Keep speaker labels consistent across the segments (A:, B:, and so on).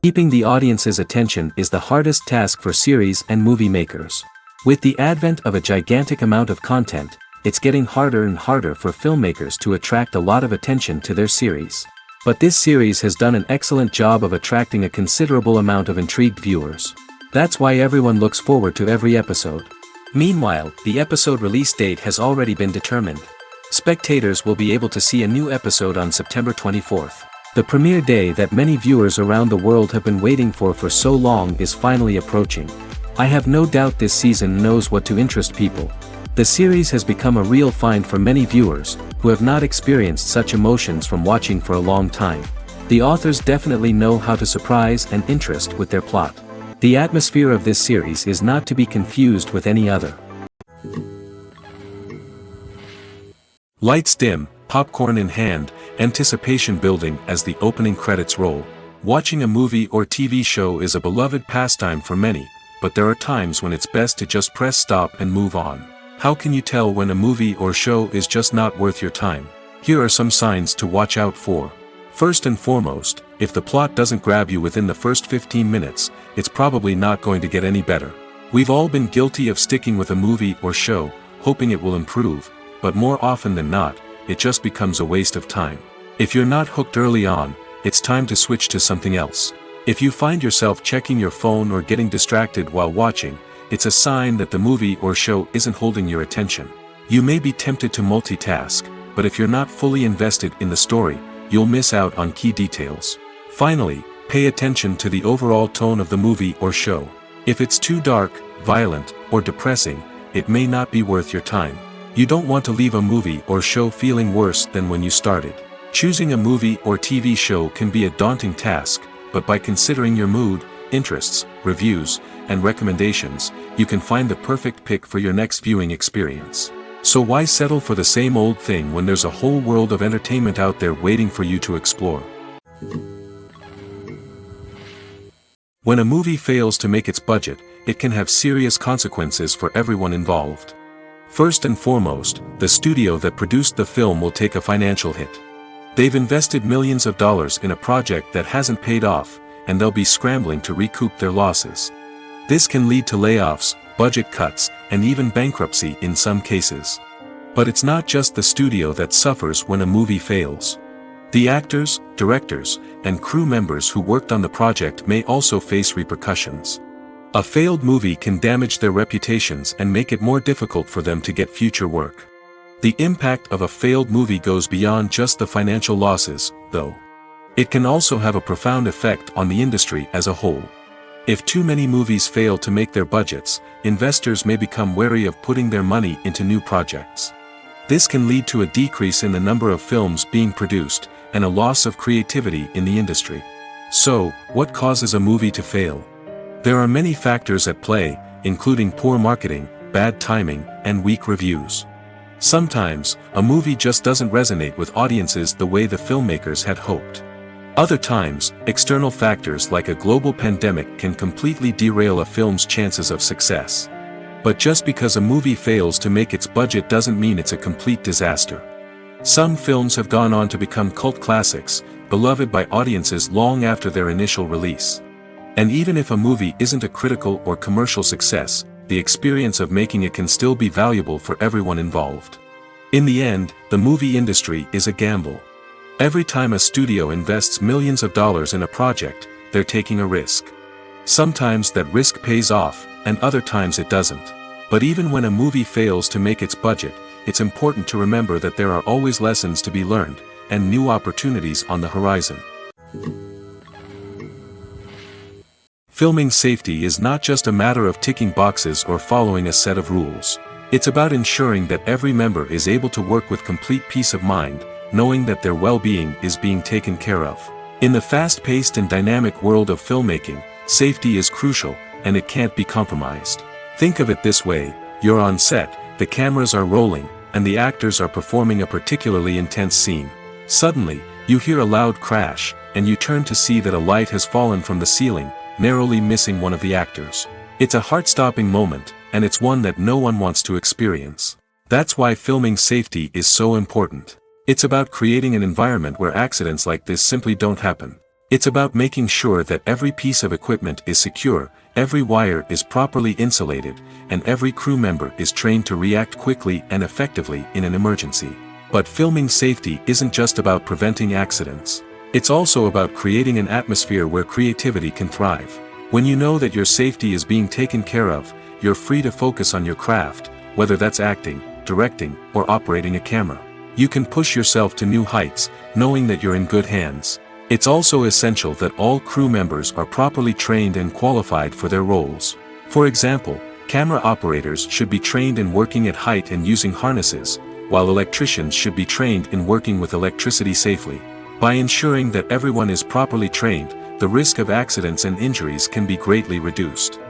A: Keeping the audience's attention is the hardest task for series and movie makers. With the advent of a gigantic amount of content, it's getting harder and harder for filmmakers to attract a lot of attention to their series. But this series has done an excellent job of attracting a considerable amount of intrigued viewers. That's why everyone looks forward to every episode. Meanwhile, the episode release date has already been determined. Spectators will be able to see a new episode on September 24th. The premiere day that many viewers around the world have been waiting for so long is finally approaching. I have no doubt this season knows what to interest people. The series has become a real find for many viewers, who have not experienced such emotions from watching for a long time. The authors definitely know how to surprise and interest with their plot. The atmosphere of this series is not to be confused with any other. Lights dim, popcorn in hand, anticipation building as the opening credits roll. Watching a movie or TV show is a beloved pastime for many, but there are times when it's best to just press stop and move on. How can you tell when a movie or show is just not worth your time? Here are some signs to watch out for. First and foremost, if the plot doesn't grab you within the first 15 minutes, it's probably not going to get any better. We've all been guilty of sticking with a movie or show, hoping it will improve, but more often than not, it just becomes a waste of time. If you're not hooked early on, it's time to switch to something else. If you find yourself checking your phone or getting distracted while watching, it's a sign that the movie or show isn't holding your attention. You may be tempted to multitask, but if you're not fully invested in the story, you'll miss out on key details. Finally, pay attention to the overall tone of the movie or show. If it's too dark, violent, or depressing, it may not be worth your time. You don't want to leave a movie or show feeling worse than when you started. Choosing a movie or TV show can be a daunting task, but by considering your mood, interests, reviews, and recommendations, you can find the perfect pick for your next viewing experience. So why settle for the same old thing when there's a whole world of entertainment out there waiting for you to explore? When a movie fails to make its budget, it can have serious consequences for everyone involved. First and foremost, the studio that produced the film will take a financial hit. They've invested millions of dollars in a project that hasn't paid off, and they'll be scrambling to recoup their losses. This can lead to layoffs, budget cuts, and even bankruptcy in some cases. But it's not just the studio that suffers when a movie fails. The actors, directors, and crew members who worked on the project may also face repercussions. A failed movie can damage their reputations and make it more difficult for them to get future work. The impact of a failed movie goes beyond just the financial losses, though. It can also have a profound effect on the industry as a whole. If too many movies fail to make their budgets, investors may become wary of putting their money into new projects. This can lead to a decrease in the number of films being produced, and a loss of creativity in the industry. So, what causes a movie to fail? There are many factors at play, including poor marketing, bad timing, and weak reviews. Sometimes, a movie just doesn't resonate with audiences the way the filmmakers had hoped. Other times, external factors like a global pandemic can completely derail a film's chances of success. But just because a movie fails to make its budget doesn't mean it's a complete disaster. Some films have gone on to become cult classics, beloved by audiences long after their initial release. And even if a movie isn't a critical or commercial success, the experience of making it can still be valuable for everyone involved. In the end, the movie industry is a gamble. Every time a studio invests millions of dollars in a project, they're taking a risk. Sometimes that risk pays off, and other times it doesn't. But even when a movie fails to make its budget, it's important to remember that there are always lessons to be learned, and new opportunities on the horizon. Filming safety is not just a matter of ticking boxes or following a set of rules. It's about ensuring that every member is able to work with complete peace of mind, knowing that their well-being is being taken care of. In the fast-paced and dynamic world of filmmaking, safety is crucial, and it can't be compromised. Think of it this way: you're on set, the cameras are rolling, and the actors are performing a particularly intense scene. Suddenly, you hear a loud crash, and you turn to see that a light has fallen from the ceiling, narrowly missing one of the actors. It's a heart-stopping moment, and it's one that no one wants to experience. That's why filming safety is so important. It's about creating an environment where accidents like this simply don't happen. It's about making sure that every piece of equipment is secure, every wire is properly insulated, and every crew member is trained to react quickly and effectively in an emergency. But filming safety isn't just about preventing accidents. It's also about creating an atmosphere where creativity can thrive. When you know that your safety is being taken care of, you're free to focus on your craft, whether that's acting, directing, or operating a camera. You can push yourself to new heights, knowing that you're in good hands. It's also essential that all crew members are properly trained and qualified for their roles. For example, camera operators should be trained in working at height and using harnesses, while electricians should be trained in working with electricity safely. By ensuring that everyone is properly trained, the risk of accidents and injuries can be greatly reduced.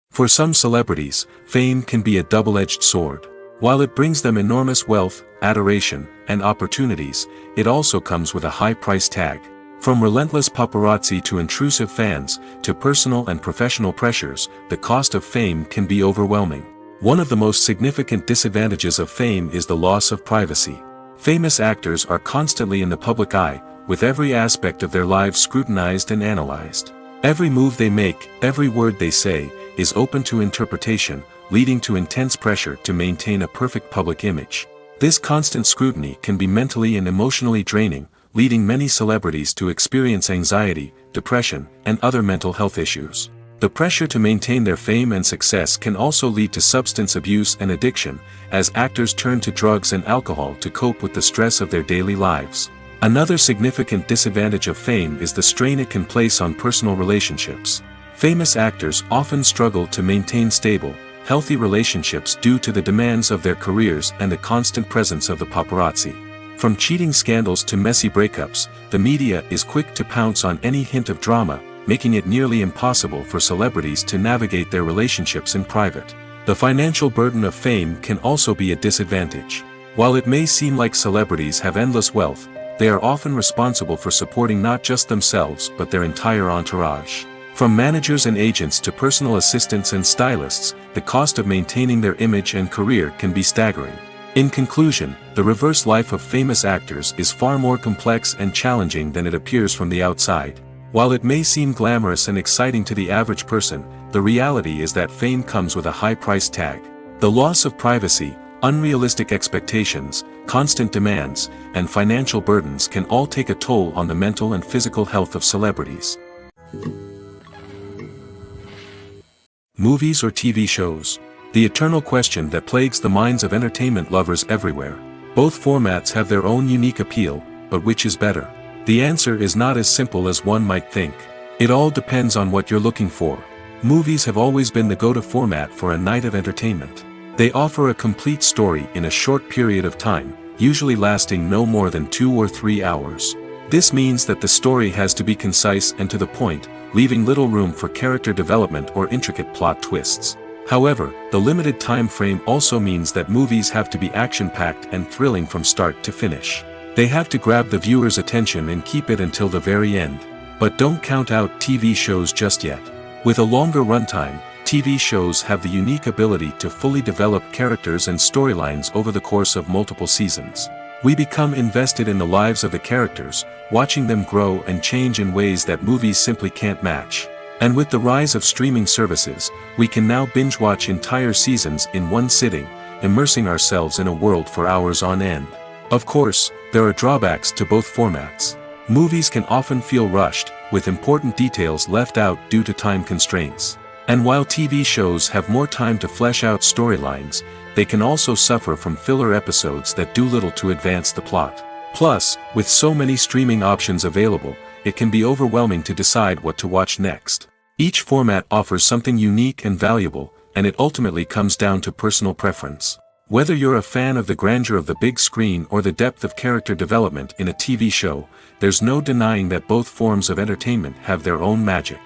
A: For some celebrities, fame can be a double-edged sword. While it brings them enormous wealth, adoration, and opportunities, it also comes with a high price tag. From relentless paparazzi to intrusive fans, to personal and professional pressures, the cost of fame can be overwhelming. One of the most significant disadvantages of fame is the loss of privacy. Famous actors are constantly in the public eye, with every aspect of their lives scrutinized and analyzed. Every move they make, every word they say, is open to interpretation, leading to intense pressure to maintain a perfect public image. This constant scrutiny can be mentally and emotionally draining, leading many celebrities to experience anxiety, depression, and other mental health issues. The pressure to maintain their fame and success can also lead to substance abuse and addiction, as actors turn to drugs and alcohol to cope with the stress of their daily lives. Another significant disadvantage of fame is the strain it can place on personal relationships. Famous actors often struggle to maintain stable, healthy relationships due to the demands of their careers and the constant presence of the paparazzi. From cheating scandals to messy breakups, the media is quick to pounce on any hint of drama, making it nearly impossible for celebrities to navigate their relationships in private. The financial burden of fame can also be a disadvantage. While it may seem like celebrities have endless wealth, they are often responsible for supporting not just themselves but their entire entourage. From managers and agents to personal assistants and stylists, the cost of maintaining their image and career can be staggering. In conclusion, the reverse life of famous actors is far more complex and challenging than it appears from the outside. While it may seem glamorous and exciting to the average person, the reality is that fame comes with a high price tag. The loss of privacy, unrealistic expectations, constant demands, and financial burdens can all take a toll on the mental and physical health of celebrities. Movies or TV shows? The eternal question that plagues the minds of entertainment lovers everywhere. Both formats have their own unique appeal, but which is better? The answer is not as simple as one might think. It all depends on what you're looking for. Movies have always been the go-to format for a night of entertainment. They offer a complete story in a short period of time, usually lasting no more than 2 or 3 hours. This means that the story has to be concise and to the point, leaving little room for character development or intricate plot twists. However, the limited time frame also means that movies have to be action-packed and thrilling from start to finish. They have to grab the viewer's attention and keep it until the very end. But don't count out TV shows just yet. With a longer runtime, TV shows have the unique ability to fully develop characters and storylines over the course of multiple seasons. We become invested in the lives of the characters, watching them grow and change in ways that movies simply can't match. And with the rise of streaming services, we can now binge-watch entire seasons in one sitting, immersing ourselves in a world for hours on end. Of course, there are drawbacks to both formats. Movies can often feel rushed, with important details left out due to time constraints. And while TV shows have more time to flesh out storylines, they can also suffer from filler episodes that do little to advance the plot. Plus, with so many streaming options available, it can be overwhelming to decide what to watch next. Each format offers something unique and valuable, and it ultimately comes down to personal preference. Whether you're a fan of the grandeur of the big screen or the depth of character development in a TV show, there's no denying that both forms of entertainment have their own magic.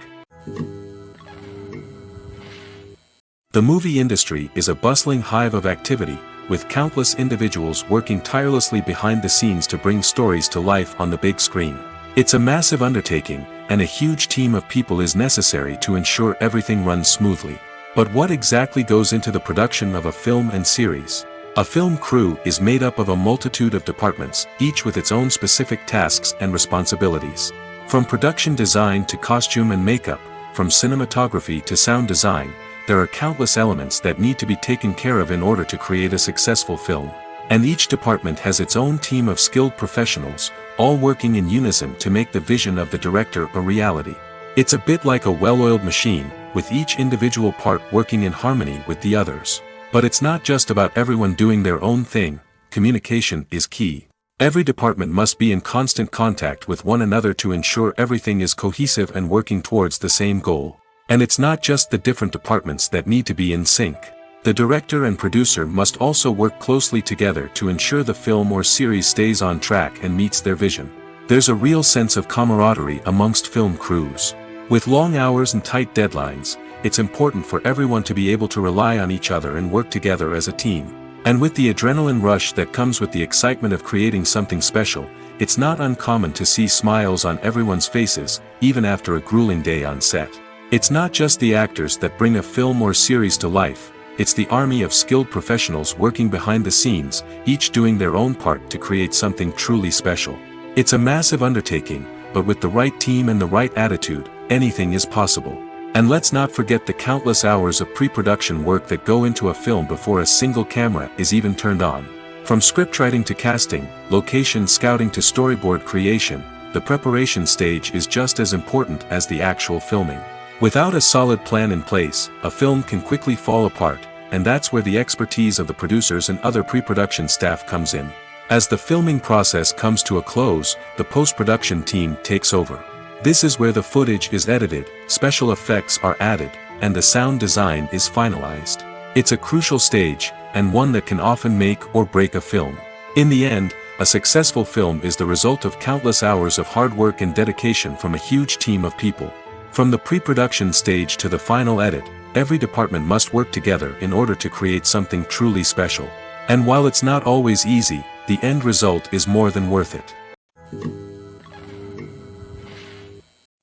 A: The movie industry is a bustling hive of activity, with countless individuals working tirelessly behind the scenes to bring stories to life on the big screen. It's a massive undertaking, and a huge team of people is necessary to ensure everything runs smoothly. But what exactly goes into the production of a film and series? A film crew is made up of a multitude of departments, each with its own specific tasks and responsibilities. From production design to costume and makeup, from cinematography to sound design, there are countless elements that need to be taken care of in order to create a successful film. And each department has its own team of skilled professionals, all working in unison to make the vision of the director a reality. It's a bit like a well-oiled machine, with each individual part working in harmony with the others. But it's not just about everyone doing their own thing. Communication is key. Every department must be in constant contact with one another to ensure everything is cohesive and working towards the same goal. And it's not just the different departments that need to be in sync. The director and producer must also work closely together to ensure the film or series stays on track and meets their vision. There's a real sense of camaraderie amongst film crews. With long hours and tight deadlines, it's important for everyone to be able to rely on each other and work together as a team. And with the adrenaline rush that comes with the excitement of creating something special, it's not uncommon to see smiles on everyone's faces, even after a grueling day on set. It's not just the actors that bring a film or series to life, it's the army of skilled professionals working behind the scenes, each doing their own part to create something truly special. It's a massive undertaking, but with the right team and the right attitude, anything is possible. And let's not forget the countless hours of pre-production work that go into a film before a single camera is even turned on. From scriptwriting to casting, location scouting to storyboard creation, the preparation stage is just as important as the actual filming. Without a solid plan in place, a film can quickly fall apart, and that's where the expertise of the producers and other pre-production staff comes in. As the filming process comes to a close, the post-production team takes over. This is where the footage is edited, special effects are added, and the sound design is finalized. It's a crucial stage, and one that can often make or break a film. In the end, a successful film is the result of countless hours of hard work and dedication from a huge team of people. From the pre-production stage to the final edit, every department must work together in order to create something truly special. And while it's not always easy, the end result is more than worth it.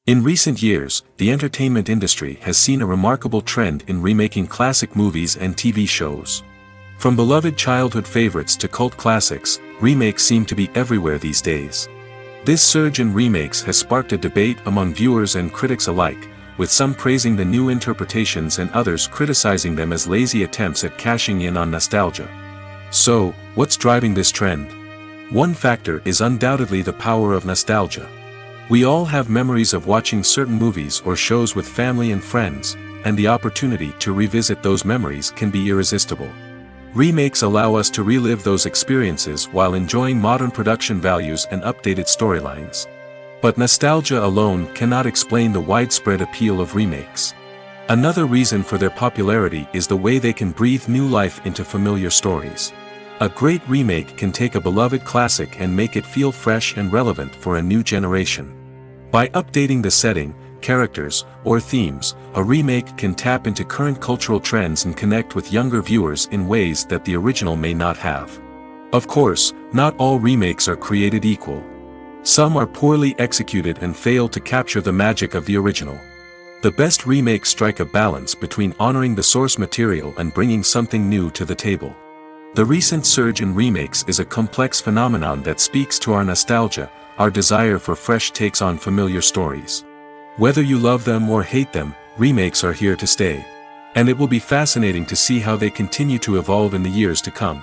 A: In recent years, the entertainment industry has seen a remarkable trend in remaking classic movies and TV shows. From beloved childhood favorites to cult classics, remakes seem to be everywhere these days. This surge in remakes has sparked a debate among viewers and critics alike, with some praising the new interpretations and others criticizing them as lazy attempts at cashing in on nostalgia. So, what's driving this trend? One factor is undoubtedly the power of nostalgia. We all have memories of watching certain movies or shows with family and friends, and the opportunity to revisit those memories can be irresistible. Remakes allow us to relive those experiences while enjoying modern production values and updated storylines. But nostalgia alone cannot explain the widespread appeal of remakes. Another reason for their popularity is the way they can breathe new life into familiar stories. A great remake can take a beloved classic and make it feel fresh and relevant for a new generation. By updating the setting, characters, or themes, a remake can tap into current cultural trends and connect with younger viewers in ways that the original may not have. Of course, not all remakes are created equal. Some are poorly executed and fail to capture the magic of the original. The best remakes strike a balance between honoring the source material and bringing something new to the table. The recent surge in remakes is a complex phenomenon that speaks to our nostalgia, our desire for fresh takes on familiar stories. Whether you love them or hate them, remakes are here to stay. And it will be fascinating to see how they continue to evolve in the years to come.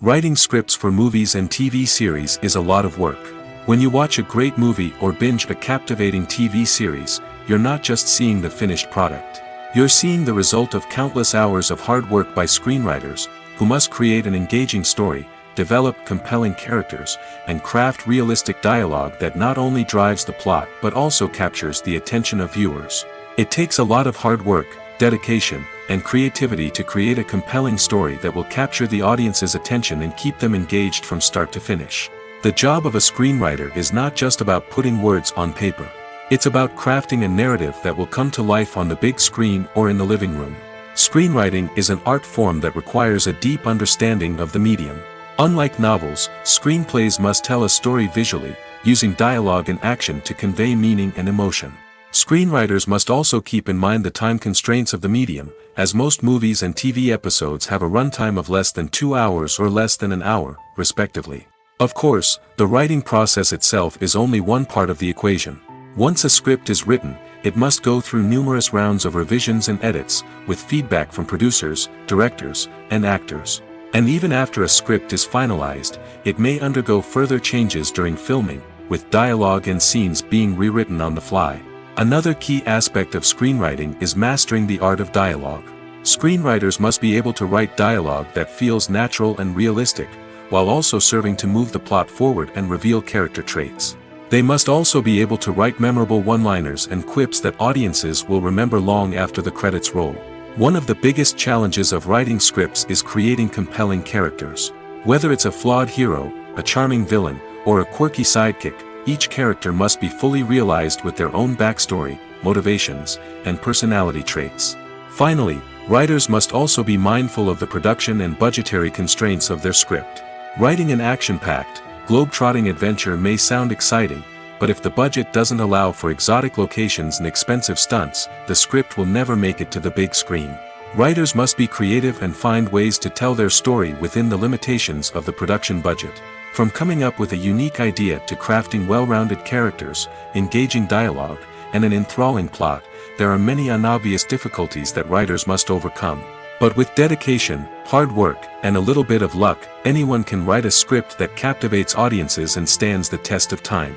A: Writing scripts for movies and TV series is a lot of work. When you watch a great movie or binge a captivating TV series, you're not just seeing the finished product. You're seeing the result of countless hours of hard work by screenwriters, who must create an engaging story, develop compelling characters, and craft realistic dialogue that not only drives the plot but also captures the attention of viewers. It takes a lot of hard work, dedication, and creativity to create a compelling story that will capture the audience's attention and keep them engaged from start to finish. The job of a screenwriter is not just about putting words on paper. It's about crafting a narrative that will come to life on the big screen or in the living room. Screenwriting is an art form that requires a deep understanding of the medium. Unlike novels, screenplays must tell a story visually, using dialogue and action to convey meaning and emotion. Screenwriters must also keep in mind the time constraints of the medium, as most movies and TV episodes have a runtime of less than 2 hours or less than an hour, respectively. Of course, the writing process itself is only one part of the equation. Once a script is written, it must go through numerous rounds of revisions and edits, with feedback from producers, directors, and actors. And even after a script is finalized, it may undergo further changes during filming, with dialogue and scenes being rewritten on the fly. Another key aspect of screenwriting is mastering the art of dialogue. Screenwriters must be able to write dialogue that feels natural and realistic, while also serving to move the plot forward and reveal character traits. They must also be able to write memorable one-liners and quips that audiences will remember long after the credits roll. One of the biggest challenges of writing scripts is creating compelling characters. Whether it's a flawed hero, a charming villain, or a quirky sidekick, each character must be fully realized with their own backstory, motivations, and personality traits. Finally, writers must also be mindful of the production and budgetary constraints of their script. Writing an action-packed, globe-trotting adventure may sound exciting, but if the budget doesn't allow for exotic locations and expensive stunts, the script will never make it to the big screen. Writers must be creative and find ways to tell their story within the limitations of the production budget. From coming up with a unique idea to crafting well-rounded characters, engaging dialogue, and an enthralling plot, there are many unobvious difficulties that writers must overcome. But with dedication, hard work, and a little bit of luck, anyone can write a script that captivates audiences and stands the test of time.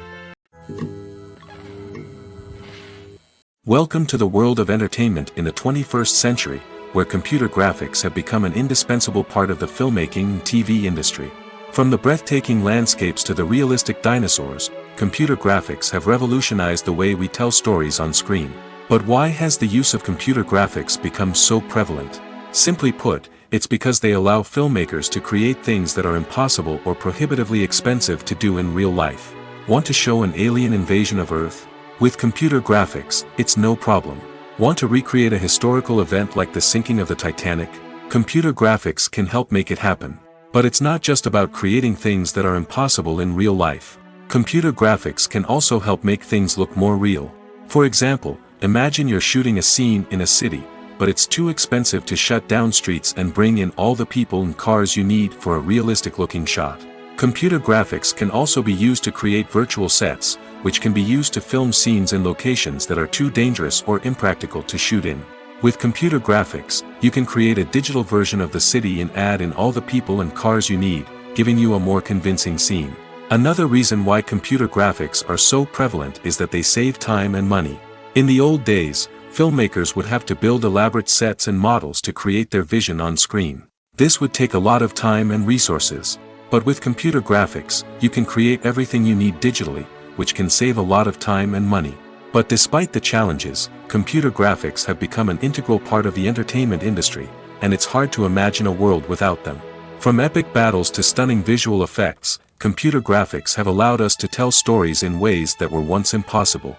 A: Welcome to the world of entertainment in the 21st century, where computer graphics have become an indispensable part of the filmmaking and TV industry. From the breathtaking landscapes to the realistic dinosaurs, computer graphics have revolutionized the way we tell stories on screen. But why has the use of computer graphics become so prevalent? Simply put, it's because they allow filmmakers to create things that are impossible or prohibitively expensive to do in real life. Want to show an alien invasion of Earth? With computer graphics, it's no problem. Want to recreate a historical event like the sinking of the Titanic? Computer graphics can help make it happen. But it's not just about creating things that are impossible in real life. Computer graphics can also help make things look more real. For example, imagine you're shooting a scene in a city, but it's too expensive to shut down streets and bring in all the people and cars you need for a realistic-looking shot. Computer graphics can also be used to create virtual sets, which can be used to film scenes in locations that are too dangerous or impractical to shoot in. With computer graphics, you can create a digital version of the city and add in all the people and cars you need, giving you a more convincing scene. Another reason why computer graphics are so prevalent is that they save time and money. In the old days, filmmakers would have to build elaborate sets and models to create their vision on screen. This would take a lot of time and resources. But with computer graphics, you can create everything you need digitally, which can save a lot of time and money. But despite the challenges, computer graphics have become an integral part of the entertainment industry, and it's hard to imagine a world without them. From epic battles to stunning visual effects, computer graphics have allowed us to tell stories in ways that were once impossible.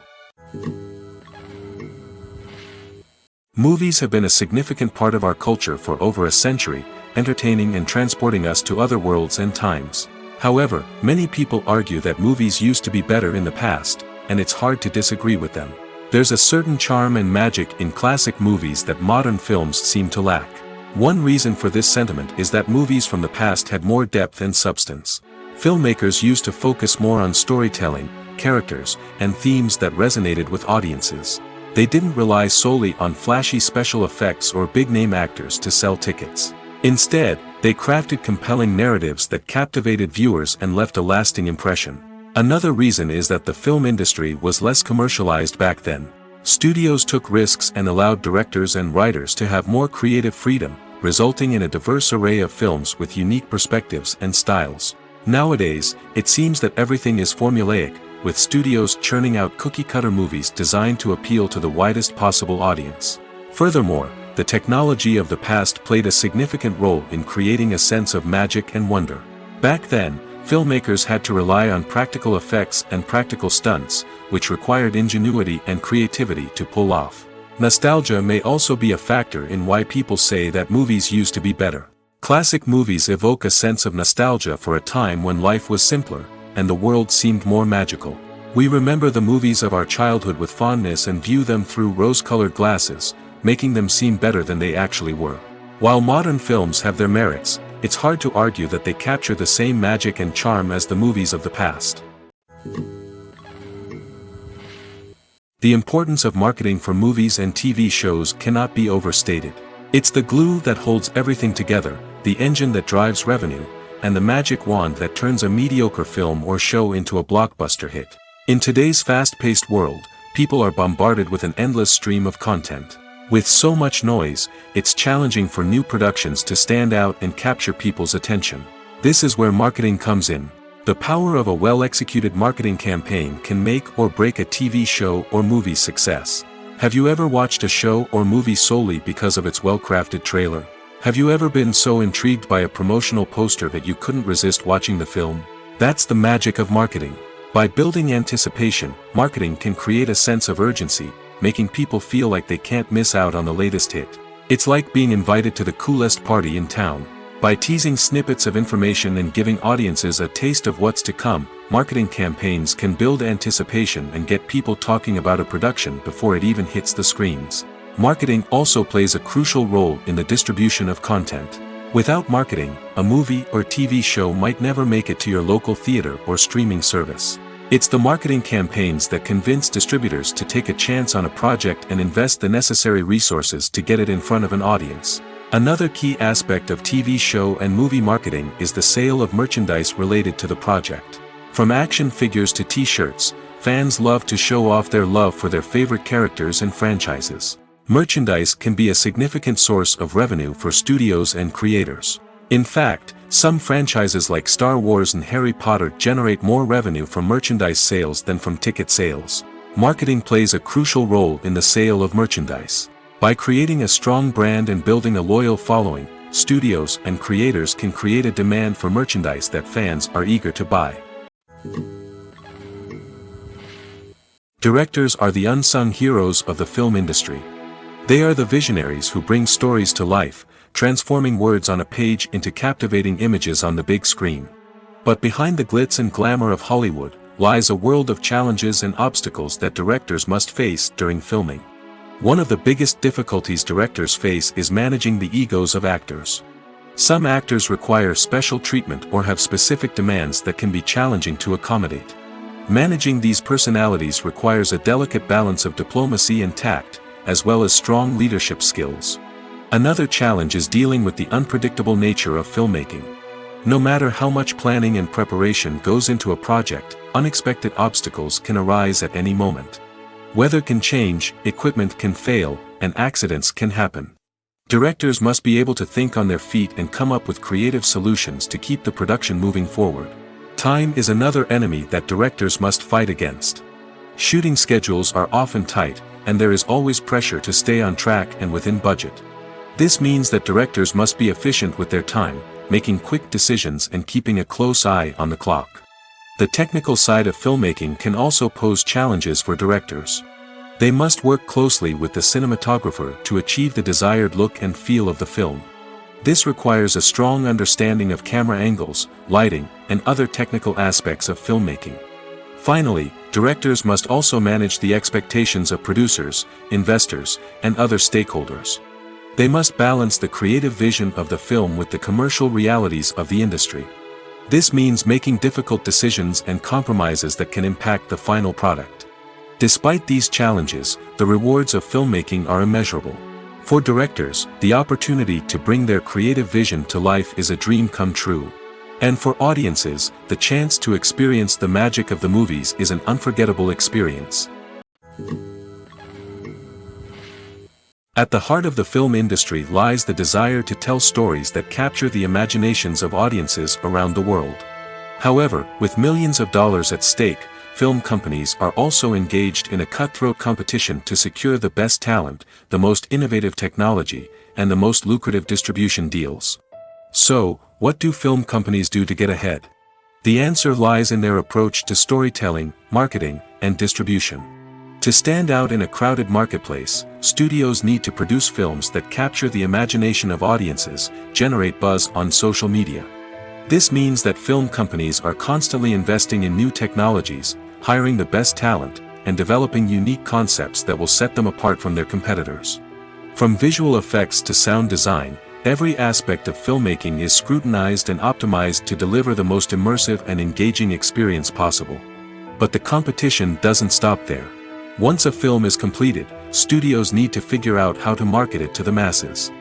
A: Movies have been a significant part of our culture for over a century, entertaining and transporting us to other worlds and times. However, many people argue that movies used to be better in the past, and it's hard to disagree with them. There's a certain charm and magic in classic movies that modern films seem to lack. One reason for this sentiment is that movies from the past had more depth and substance. Filmmakers used to focus more on storytelling, characters, and themes that resonated with audiences. They didn't rely solely on flashy special effects or big-name actors to sell tickets. Instead, they crafted compelling narratives that captivated viewers and left a lasting impression. Another reason is that the film industry was less commercialized back then. Studios took risks and allowed directors and writers to have more creative freedom, resulting in a diverse array of films with unique perspectives and styles. Nowadays, it seems that everything is formulaic, with studios churning out cookie-cutter movies designed to appeal to the widest possible audience. Furthermore, the technology of the past played a significant role in creating a sense of magic and wonder. Back then, filmmakers had to rely on practical effects and practical stunts, which required ingenuity and creativity to pull off. Nostalgia may also be a factor in why people say that movies used to be better. Classic movies evoke a sense of nostalgia for a time when life was simpler, and the world seemed more magical. We remember the movies of our childhood with fondness and view them through rose-colored glasses, making them seem better than they actually were. While modern films have their merits, it's hard to argue that they capture the same magic and charm as the movies of the past. The importance of marketing for movies and TV shows cannot be overstated. It's the glue that holds everything together, the engine that drives revenue, and the magic wand that turns a mediocre film or show into a blockbuster hit. In today's fast-paced world, people are bombarded with an endless stream of content. With so much noise, it's challenging for new productions to stand out and capture people's attention. This is where marketing comes in. The power of a well-executed marketing campaign can make or break a TV show or movie's success. Have you ever watched a show or movie solely because of its well-crafted trailer? Have you ever been so intrigued by a promotional poster that you couldn't resist watching the film? That's the magic of marketing. By building anticipation, marketing can create a sense of urgency, making people feel like they can't miss out on the latest hit. It's like being invited to the coolest party in town. By teasing snippets of information and giving audiences a taste of what's to come, marketing campaigns can build anticipation and get people talking about a production before it even hits the screens. Marketing also plays a crucial role in the distribution of content. Without marketing, a movie or TV show might never make it to your local theater or streaming service. It's the marketing campaigns that convince distributors to take a chance on a project and invest the necessary resources to get it in front of an audience. Another key aspect of TV show and movie marketing is the sale of merchandise related to the project. From action figures to t-shirts, fans love to show off their love for their favorite characters and franchises. Merchandise can be a significant source of revenue for studios and creators. In fact, some franchises like Star Wars and Harry Potter generate more revenue from merchandise sales than from ticket sales. Marketing plays a crucial role in the sale of merchandise. By creating a strong brand and building a loyal following, studios and creators can create a demand for merchandise that fans are eager to buy. Directors are the unsung heroes of the film industry. They are the visionaries who bring stories to life, transforming words on a page into captivating images on the big screen. But behind the glitz and glamour of Hollywood, lies a world of challenges and obstacles that directors must face during filming. One of the biggest difficulties directors face is managing the egos of actors. Some actors require special treatment or have specific demands that can be challenging to accommodate. Managing these personalities requires a delicate balance of diplomacy and tact, as well as strong leadership skills. Another challenge is dealing with the unpredictable nature of filmmaking. No matter how much planning and preparation goes into a project, unexpected obstacles can arise at any moment. Weather can change, equipment can fail, and accidents can happen. Directors must be able to think on their feet and come up with creative solutions to keep the production moving forward. Time is another enemy that directors must fight against. Shooting schedules are often tight, and there is always pressure to stay on track and within budget. This means that directors must be efficient with their time, making quick decisions and keeping a close eye on the clock. The technical side of filmmaking can also pose challenges for directors. They must work closely with the cinematographer to achieve the desired look and feel of the film. This requires a strong understanding of camera angles, lighting, and other technical aspects of filmmaking. Finally, directors must also manage the expectations of producers, investors, and other stakeholders. They must balance the creative vision of the film with the commercial realities of the industry. This means making difficult decisions and compromises that can impact the final product. Despite these challenges, the rewards of filmmaking are immeasurable. For directors, the opportunity to bring their creative vision to life is a dream come true. And for audiences, the chance to experience the magic of the movies is an unforgettable experience. At the heart of the film industry lies the desire to tell stories that capture the imaginations of audiences around the world. However, with millions of dollars at stake, film companies are also engaged in a cutthroat competition to secure the best talent, the most innovative technology, and the most lucrative distribution deals. So, what do film companies do to get ahead? The answer lies in their approach to storytelling, marketing, and distribution. To stand out in a crowded marketplace, studios need to produce films that capture the imagination of audiences, generate buzz on social media. This means that film companies are constantly investing in new technologies, hiring the best talent, and developing unique concepts that will set them apart from their competitors. From visual effects to sound design, every aspect of filmmaking is scrutinized and optimized to deliver the most immersive and engaging experience possible. But the competition doesn't stop there. Once a film is completed, studios need to figure out how to market it to the masses.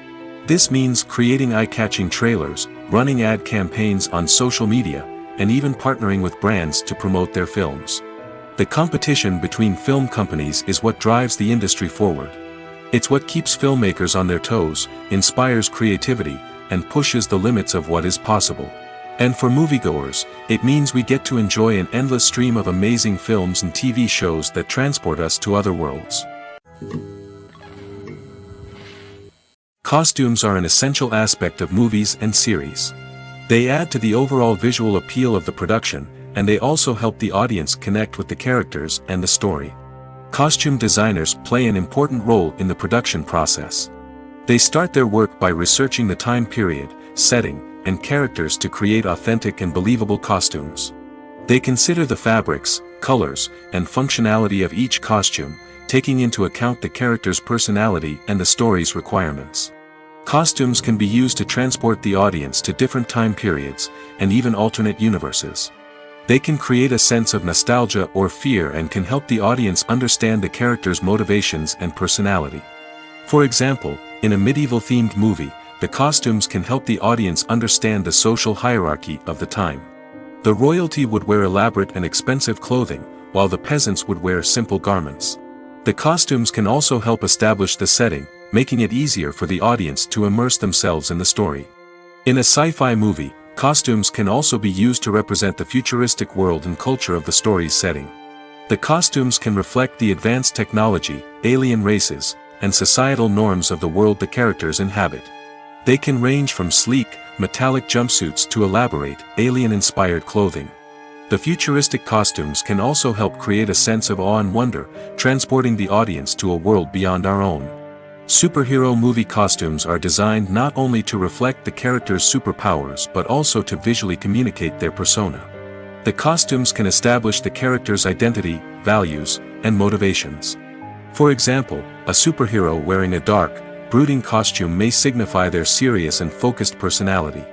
A: This means creating eye-catching trailers, running ad campaigns on social media, and even partnering with brands to promote their films. The competition between film companies is what drives the industry forward. It's what keeps filmmakers on their toes, inspires creativity, and pushes the limits of what is possible. And for moviegoers, it means we get to enjoy an endless stream of amazing films and TV shows that transport us to other worlds. Costumes are an essential aspect of movies and series. They add to the overall visual appeal of the production, and they also help the audience connect with the characters and the story. Costume designers play an important role in the production process. They start their work by researching the time period, setting, and characters to create authentic and believable costumes. They consider the fabrics, colors, and functionality of each costume, taking into account the character's personality and the story's requirements. Costumes can be used to transport the audience to different time periods, and even alternate universes. They can create a sense of nostalgia or fear and can help the audience understand the character's motivations and personality. For example, in a medieval-themed movie, the costumes can help the audience understand the social hierarchy of the time. The royalty would wear elaborate and expensive clothing, while the peasants would wear simple garments. The costumes can also help establish the setting, making it easier for the audience to immerse themselves in the story. In a sci-fi movie, costumes can also be used to represent the futuristic world and culture of the story's setting. The costumes can reflect the advanced technology, alien races, and societal norms of the world the characters inhabit. They can range from sleek, metallic jumpsuits to elaborate, alien-inspired clothing. The futuristic costumes can also help create a sense of awe and wonder, transporting the audience to a world beyond our own. Superhero movie costumes are designed not only to reflect the character's superpowers but also to visually communicate their persona. The costumes can establish the character's identity, values, and motivations. For example, a superhero wearing a dark, brooding costume may signify their serious and focused personality.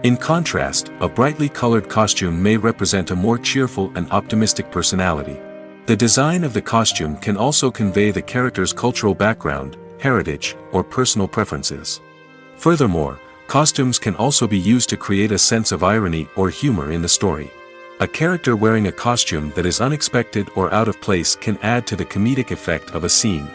A: In contrast, a brightly colored costume may represent a more cheerful and optimistic personality. The design of the costume can also convey the character's cultural background, heritage, or personal preferences. Furthermore, costumes can also be used to create a sense of irony or humor in the story. A character wearing a costume that is unexpected or out of place can add to the comedic effect of a scene.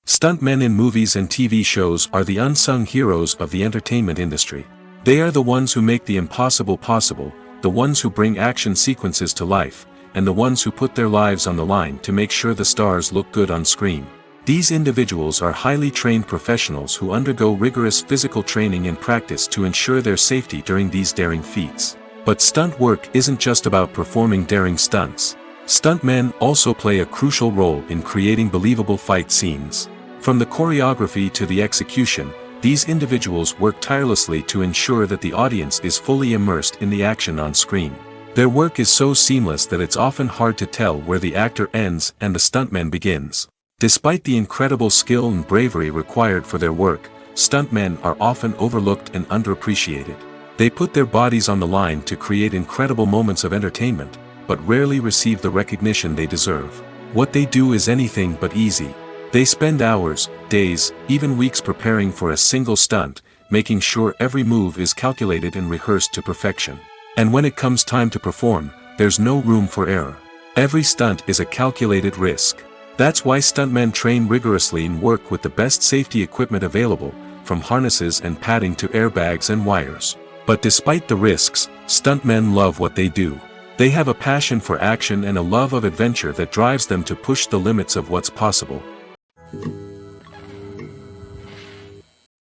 A: Stuntmen in movies and TV shows are the unsung heroes of the entertainment industry. They are the ones who make the impossible possible, the ones who bring action sequences to life, and the ones who put their lives on the line to make sure the stars look good on screen. These individuals are highly trained professionals who undergo rigorous physical training and practice to ensure their safety during these daring feats. But stunt work isn't just about performing daring stunts. Stuntmen also play a crucial role in creating believable fight scenes. From the choreography to the execution, these individuals work tirelessly to ensure that the audience is fully immersed in the action on screen. Their work is so seamless that it's often hard to tell where the actor ends and the stuntman begins. Despite the incredible skill and bravery required for their work, stuntmen are often overlooked and underappreciated. They put their bodies on the line to create incredible moments of entertainment, but rarely receive the recognition they deserve. What they do is anything but easy. They spend hours, days, even weeks preparing for a single stunt, making sure every move is calculated and rehearsed to perfection. And when it comes time to perform, there's no room for error. Every stunt is a calculated risk. That's why stuntmen train rigorously and work with the best safety equipment available, from harnesses and padding to airbags and wires. But despite the risks, stuntmen love what they do. They have a passion for action and a love of adventure that drives them to push the limits of what's possible.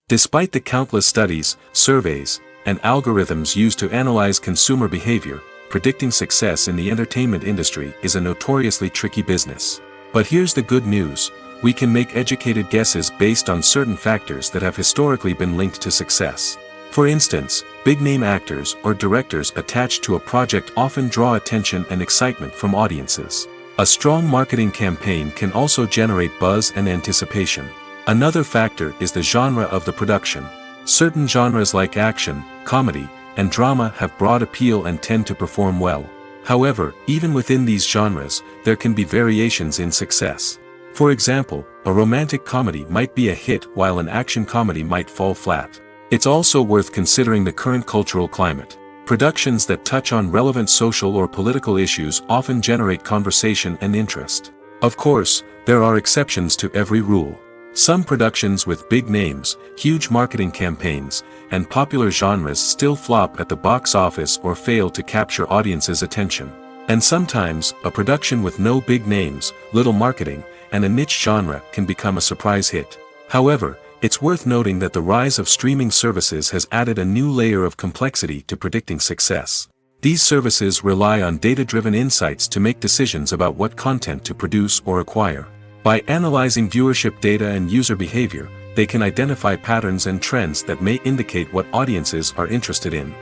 A: Despite the countless studies, surveys, and algorithms used to analyze consumer behavior, predicting success in the entertainment industry is a notoriously tricky business. But here's the good news: we can make educated guesses based on certain factors that have historically been linked to success. For instance, big-name actors or directors attached to a project often draw attention and excitement from audiences. A strong marketing campaign can also generate buzz and anticipation. Another factor is the genre of the production. Certain genres like action, comedy, and drama have broad appeal and tend to perform well. However, even within these genres, there can be variations in success. For example, a romantic comedy might be a hit while an action comedy might fall flat. It's also worth considering the current cultural climate. Productions that touch on relevant social or political issues often generate conversation and interest. Of course, there are exceptions to every rule. Some productions with big names, huge marketing campaigns, and popular genres still flop at the box office or fail to capture audiences' attention. And sometimes, a production with no big names, little marketing, and a niche genre can become a surprise hit. However, it's worth noting that the rise of streaming services has added a new layer of complexity to predicting success. These services rely on data-driven insights to make decisions about what content to produce or acquire. By analyzing viewership data and user behavior, they can identify patterns and trends that may indicate what audiences are interested in.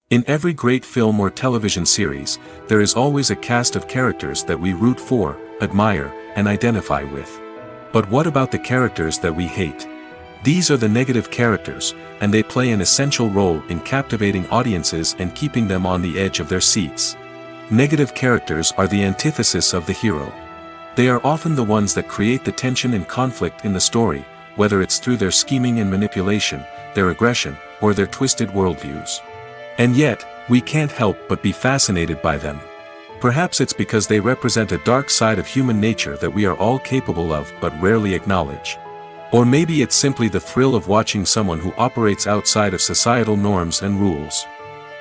A: In every great film or television series, there is always a cast of characters that we root for, admire, and identify with. But what about the characters that we hate? These are the negative characters, and they play an essential role in captivating audiences and keeping them on the edge of their seats. Negative characters are the antithesis of the hero. They are often the ones that create the tension and conflict in the story, whether it's through their scheming and manipulation, their aggression, or their twisted worldviews. And yet, we can't help but be fascinated by them. Perhaps it's because they represent a dark side of human nature that we are all capable of but rarely acknowledge. Or maybe it's simply the thrill of watching someone who operates outside of societal norms and rules.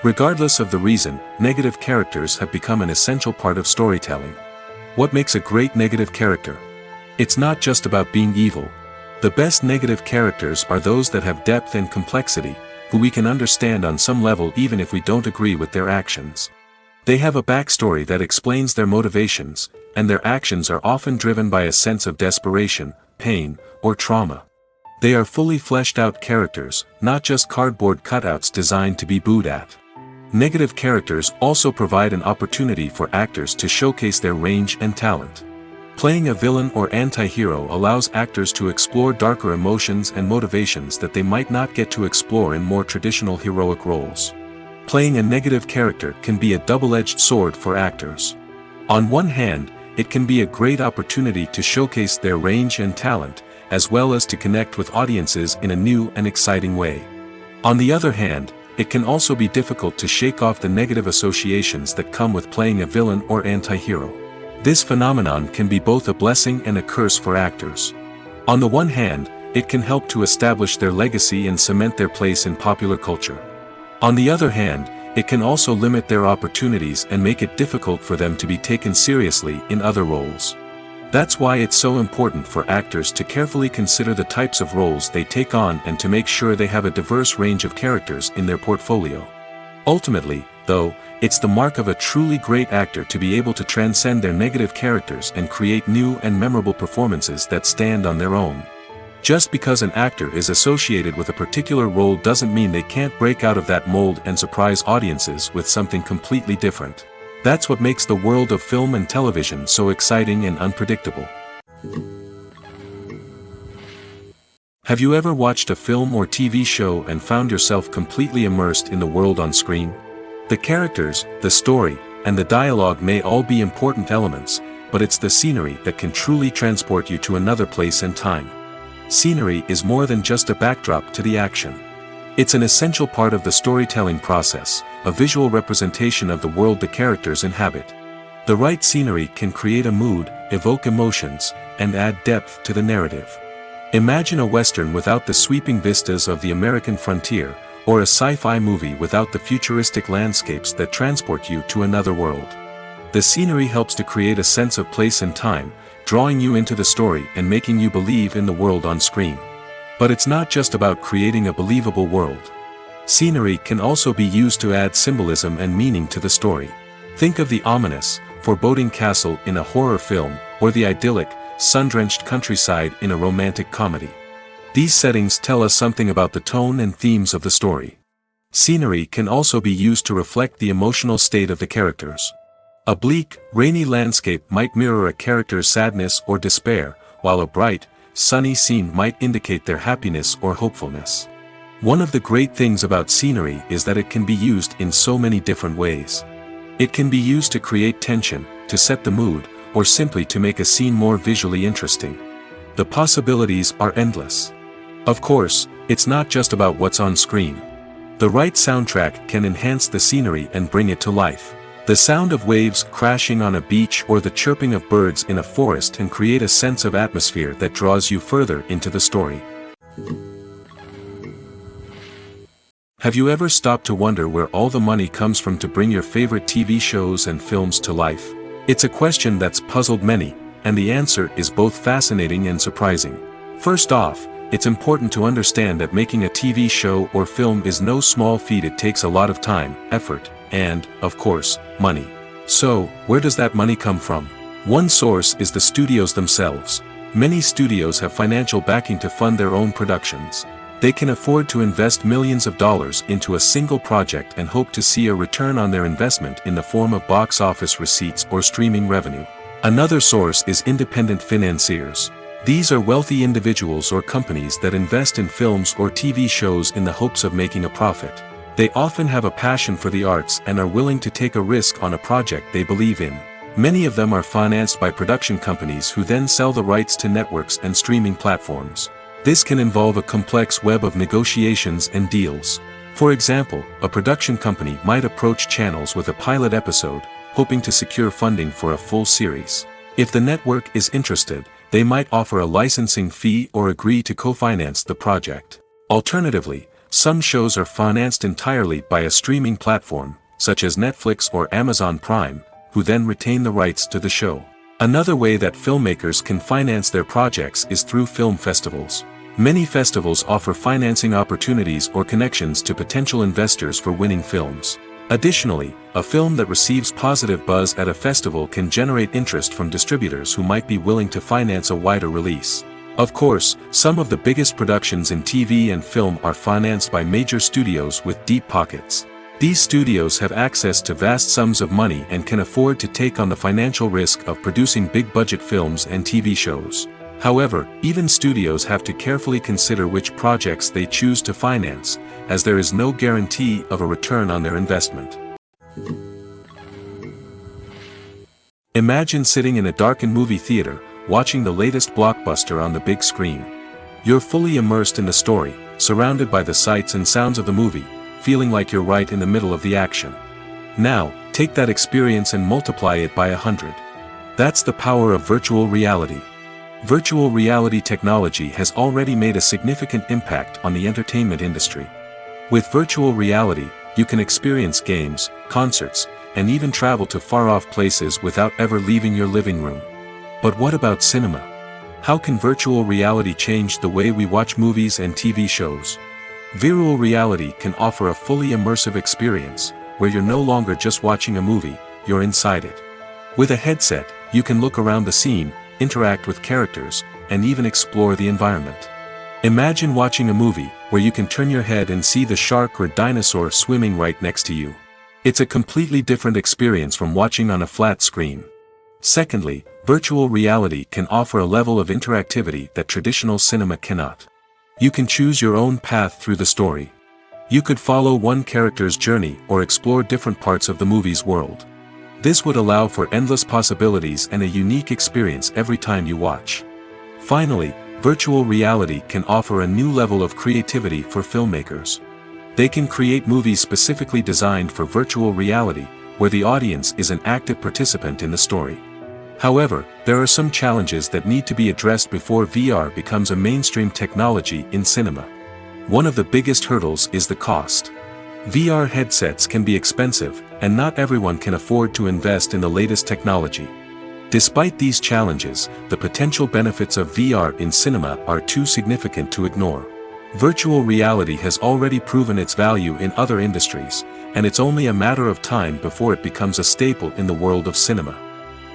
A: Regardless of the reason, negative characters have become an essential part of storytelling. What makes a great negative character? It's not just about being evil. The best negative characters are those that have depth and complexity, who we can understand on some level even if we don't agree with their actions. They have a backstory that explains their motivations, and their actions are often driven by a sense of desperation, pain, or trauma. They are fully fleshed out characters, not just cardboard cutouts designed to be booed at. Negative characters also provide an opportunity for actors to showcase their range and talent. Playing a villain or anti-hero allows actors to explore darker emotions and motivations that they might not get to explore in more traditional heroic roles. Playing a negative character can be a double-edged sword for actors. On one hand, it can be a great opportunity to showcase their range and talent, as well as to connect with audiences in a new and exciting way. On the other hand, it can also be difficult to shake off the negative associations that come with playing a villain or anti-hero. This phenomenon can be both a blessing and a curse for actors. On the one hand, it can help to establish their legacy and cement their place in popular culture. On the other hand, it can also limit their opportunities and make it difficult for them to be taken seriously in other roles. That's why it's so important for actors to carefully consider the types of roles they take on and to make sure they have a diverse range of characters in their portfolio. Ultimately, though, it's the mark of a truly great actor to be able to transcend their negative characters and create new and memorable performances that stand on their own. Just because an actor is associated with a particular role doesn't mean they can't break out of that mold and surprise audiences with something completely different. That's what makes the world of film and television so exciting and unpredictable. Have you ever watched a film or TV show and found yourself completely immersed in the world on screen? The characters, the story, and the dialogue may all be important elements, but it's the scenery that can truly transport you to another place and time. Scenery is more than just a backdrop to the action. It's an essential part of the storytelling process, a visual representation of the world the characters inhabit. The right scenery can create a mood, evoke emotions, and add depth to the narrative. Imagine a Western without the sweeping vistas of the American frontier, or a sci-fi movie without the futuristic landscapes that transport you to another world. The scenery helps to create a sense of place and time, drawing you into the story and making you believe in the world on screen. But it's not just about creating a believable world. Scenery can also be used to add symbolism and meaning to the story. Think of the ominous, foreboding castle in a horror film, or the idyllic, sun-drenched countryside in a romantic comedy. These settings tell us something about the tone and themes of the story. Scenery can also be used to reflect the emotional state of the characters. A bleak, rainy landscape might mirror a character's sadness or despair, while a bright, sunny scene might indicate their happiness or hopefulness. One of the great things about scenery is that it can be used in so many different ways. It can be used to create tension, to set the mood, or simply to make a scene more visually interesting. The possibilities are endless. Of course, it's not just about what's on screen. The right soundtrack can enhance the scenery and bring it to life. The sound of waves crashing on a beach or the chirping of birds in a forest can create a sense of atmosphere that draws you further into the story. Have you ever stopped to wonder where all the money comes from to bring your favorite TV shows and films to life? It's a question that's puzzled many, and the answer is both fascinating and surprising. First off, it's important to understand that making a TV show or film is no small feat. It takes a lot of time, effort, and, of course, money. So, where does that money come from? One source is the studios themselves. Many studios have financial backing to fund their own productions. They can afford to invest millions of dollars into a single project and hope to see a return on their investment in the form of box office receipts or streaming revenue. Another source is independent financiers. These are wealthy individuals or companies that invest in films or TV shows in the hopes of making a profit. They often have a passion for the arts and are willing to take a risk on a project they believe in. Many of them are financed by production companies who then sell the rights to networks and streaming platforms. This can involve a complex web of negotiations and deals. For example, a production company might approach channels with a pilot episode, hoping to secure funding for a full series. If the network is interested, they might offer a licensing fee or agree to co-finance the project. Alternatively, some shows are financed entirely by a streaming platform, such as Netflix or Amazon Prime, who then retain the rights to the show. Another way that filmmakers can finance their projects is through film festivals. Many festivals offer financing opportunities or connections to potential investors for winning films. Additionally, a film that receives positive buzz at a festival can generate interest from distributors who might be willing to finance a wider release. Of course, some of the biggest productions in TV and film are financed by major studios with deep pockets. These studios have access to vast sums of money and can afford to take on the financial risk of producing big-budget films and TV shows. However, even studios have to carefully consider which projects they choose to finance, as there is no guarantee of a return on their investment. Imagine sitting in a darkened movie theater, watching the latest blockbuster on the big screen. You're fully immersed in the story, surrounded by the sights and sounds of the movie, feeling like you're right in the middle of the action. Now, take that experience and multiply it by 100. That's the power of virtual reality. Virtual reality technology has already made a significant impact on the entertainment industry. With virtual reality, you can experience games, concerts, and even travel to far-off places without ever leaving your living room. But what about cinema? How can virtual reality change the way we watch movies and TV shows? Virtual reality can offer a fully immersive experience, where you're no longer just watching a movie, you're inside it. With a headset, you can look around the scene, interact with characters, and even explore the environment. Imagine watching a movie where you can turn your head and see the shark or dinosaur swimming right next to you. It's a completely different experience from watching on a flat screen. Secondly, virtual reality can offer a level of interactivity that traditional cinema cannot. You can choose your own path through the story. You could follow one character's journey or explore different parts of the movie's world. This would allow for endless possibilities and a unique experience every time you watch. Finally, virtual reality can offer a new level of creativity for filmmakers. They can create movies specifically designed for virtual reality, where the audience is an active participant in the story. However, there are some challenges that need to be addressed before VR becomes a mainstream technology in cinema. One of the biggest hurdles is the cost. VR headsets can be expensive, and not everyone can afford to invest in the latest technology. Despite these challenges, the potential benefits of VR in cinema are too significant to ignore. Virtual reality has already proven its value in other industries, and it's only a matter of time before it becomes a staple in the world of cinema.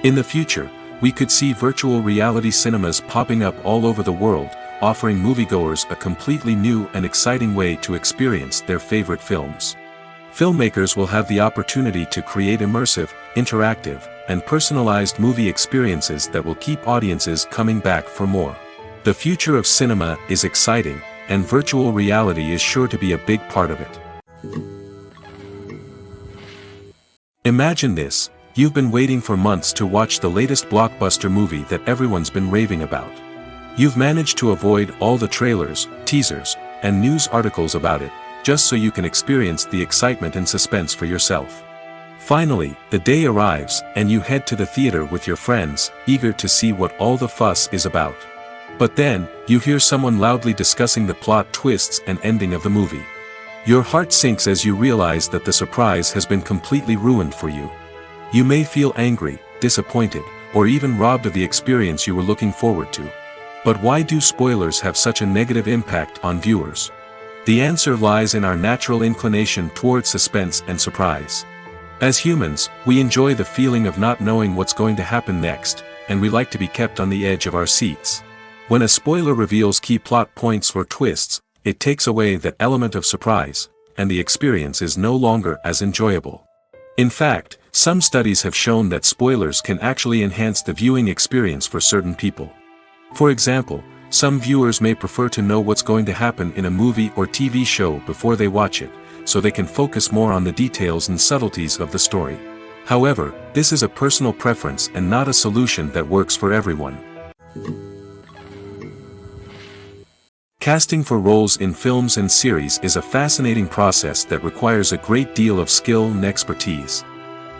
A: In the future, we could see virtual reality cinemas popping up all over the world, offering moviegoers a completely new and exciting way to experience their favorite films. Filmmakers will have the opportunity to create immersive, interactive, and personalized movie experiences that will keep audiences coming back for more. The future of cinema is exciting, and virtual reality is sure to be a big part of it. Imagine this: you've been waiting for months to watch the latest blockbuster movie that everyone's been raving about. You've managed to avoid all the trailers, teasers, and news articles about it, just so you can experience the excitement and suspense for yourself. Finally, the day arrives, and you head to the theater with your friends, eager to see what all the fuss is about. But then, you hear someone loudly discussing the plot twists and ending of the movie. Your heart sinks as you realize that the surprise has been completely ruined for you. You may feel angry, disappointed, or even robbed of the experience you were looking forward to. But why do spoilers have such a negative impact on viewers? The answer lies in our natural inclination towards suspense and surprise. As humans, we enjoy the feeling of not knowing what's going to happen next, and we like to be kept on the edge of our seats. When a spoiler reveals key plot points or twists, it takes away that element of surprise, and the experience is no longer as enjoyable. In fact, some studies have shown that spoilers can actually enhance the viewing experience for certain people. For example, some viewers may prefer to know what's going to happen in a movie or TV show before they watch it, so they can focus more on the details and subtleties of the story. However, this is a personal preference and not a solution that works for everyone. Casting for roles in films and series is a fascinating process that requires a great deal of skill and expertise.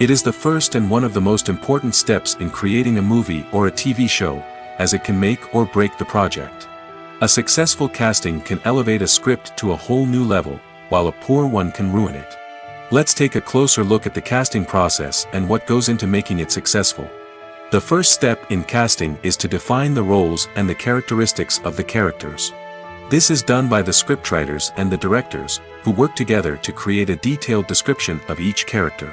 A: It is the first and one of the most important steps in creating a movie or a TV show, as it can make or break the project. A successful casting can elevate a script to a whole new level, while a poor one can ruin it. Let's take a closer look at the casting process and what goes into making it successful. The first step in casting is to define the roles and the characteristics of the characters. This is done by the scriptwriters and the directors, who work together to create a detailed description of each character.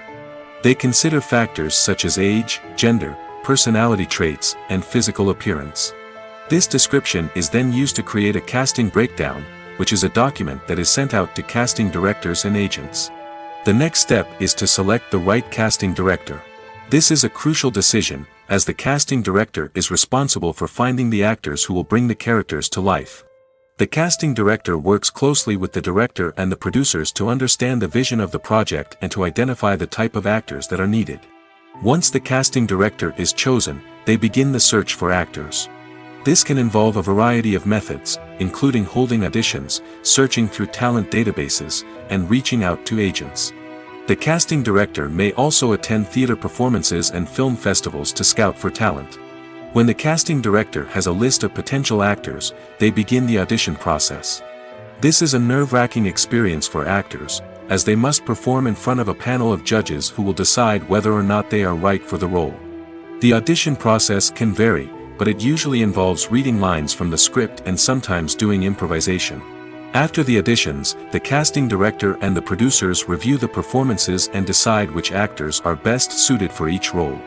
A: They consider factors such as age, gender, personality traits, and physical appearance. This description is then used to create a casting breakdown, which is a document that is sent out to casting directors and agents. The next step is to select the right casting director. This is a crucial decision, as the casting director is responsible for finding the actors who will bring the characters to life. The casting director works closely with the director and the producers to understand the vision of the project and to identify the type of actors that are needed. Once the casting director is chosen, they begin the search for actors. This can involve a variety of methods, including holding auditions, searching through talent databases, and reaching out to agents. The casting director may also attend theater performances and film festivals to scout for talent. When the casting director has a list of potential actors, they begin the audition process. This is a nerve-wracking experience for actors, as they must perform in front of a panel of judges who will decide whether or not they are right for the role. The audition process can vary, but it usually involves reading lines from the script and sometimes doing improvisation. After the auditions, the casting director and the producers review the performances and decide which actors are best suited for each role.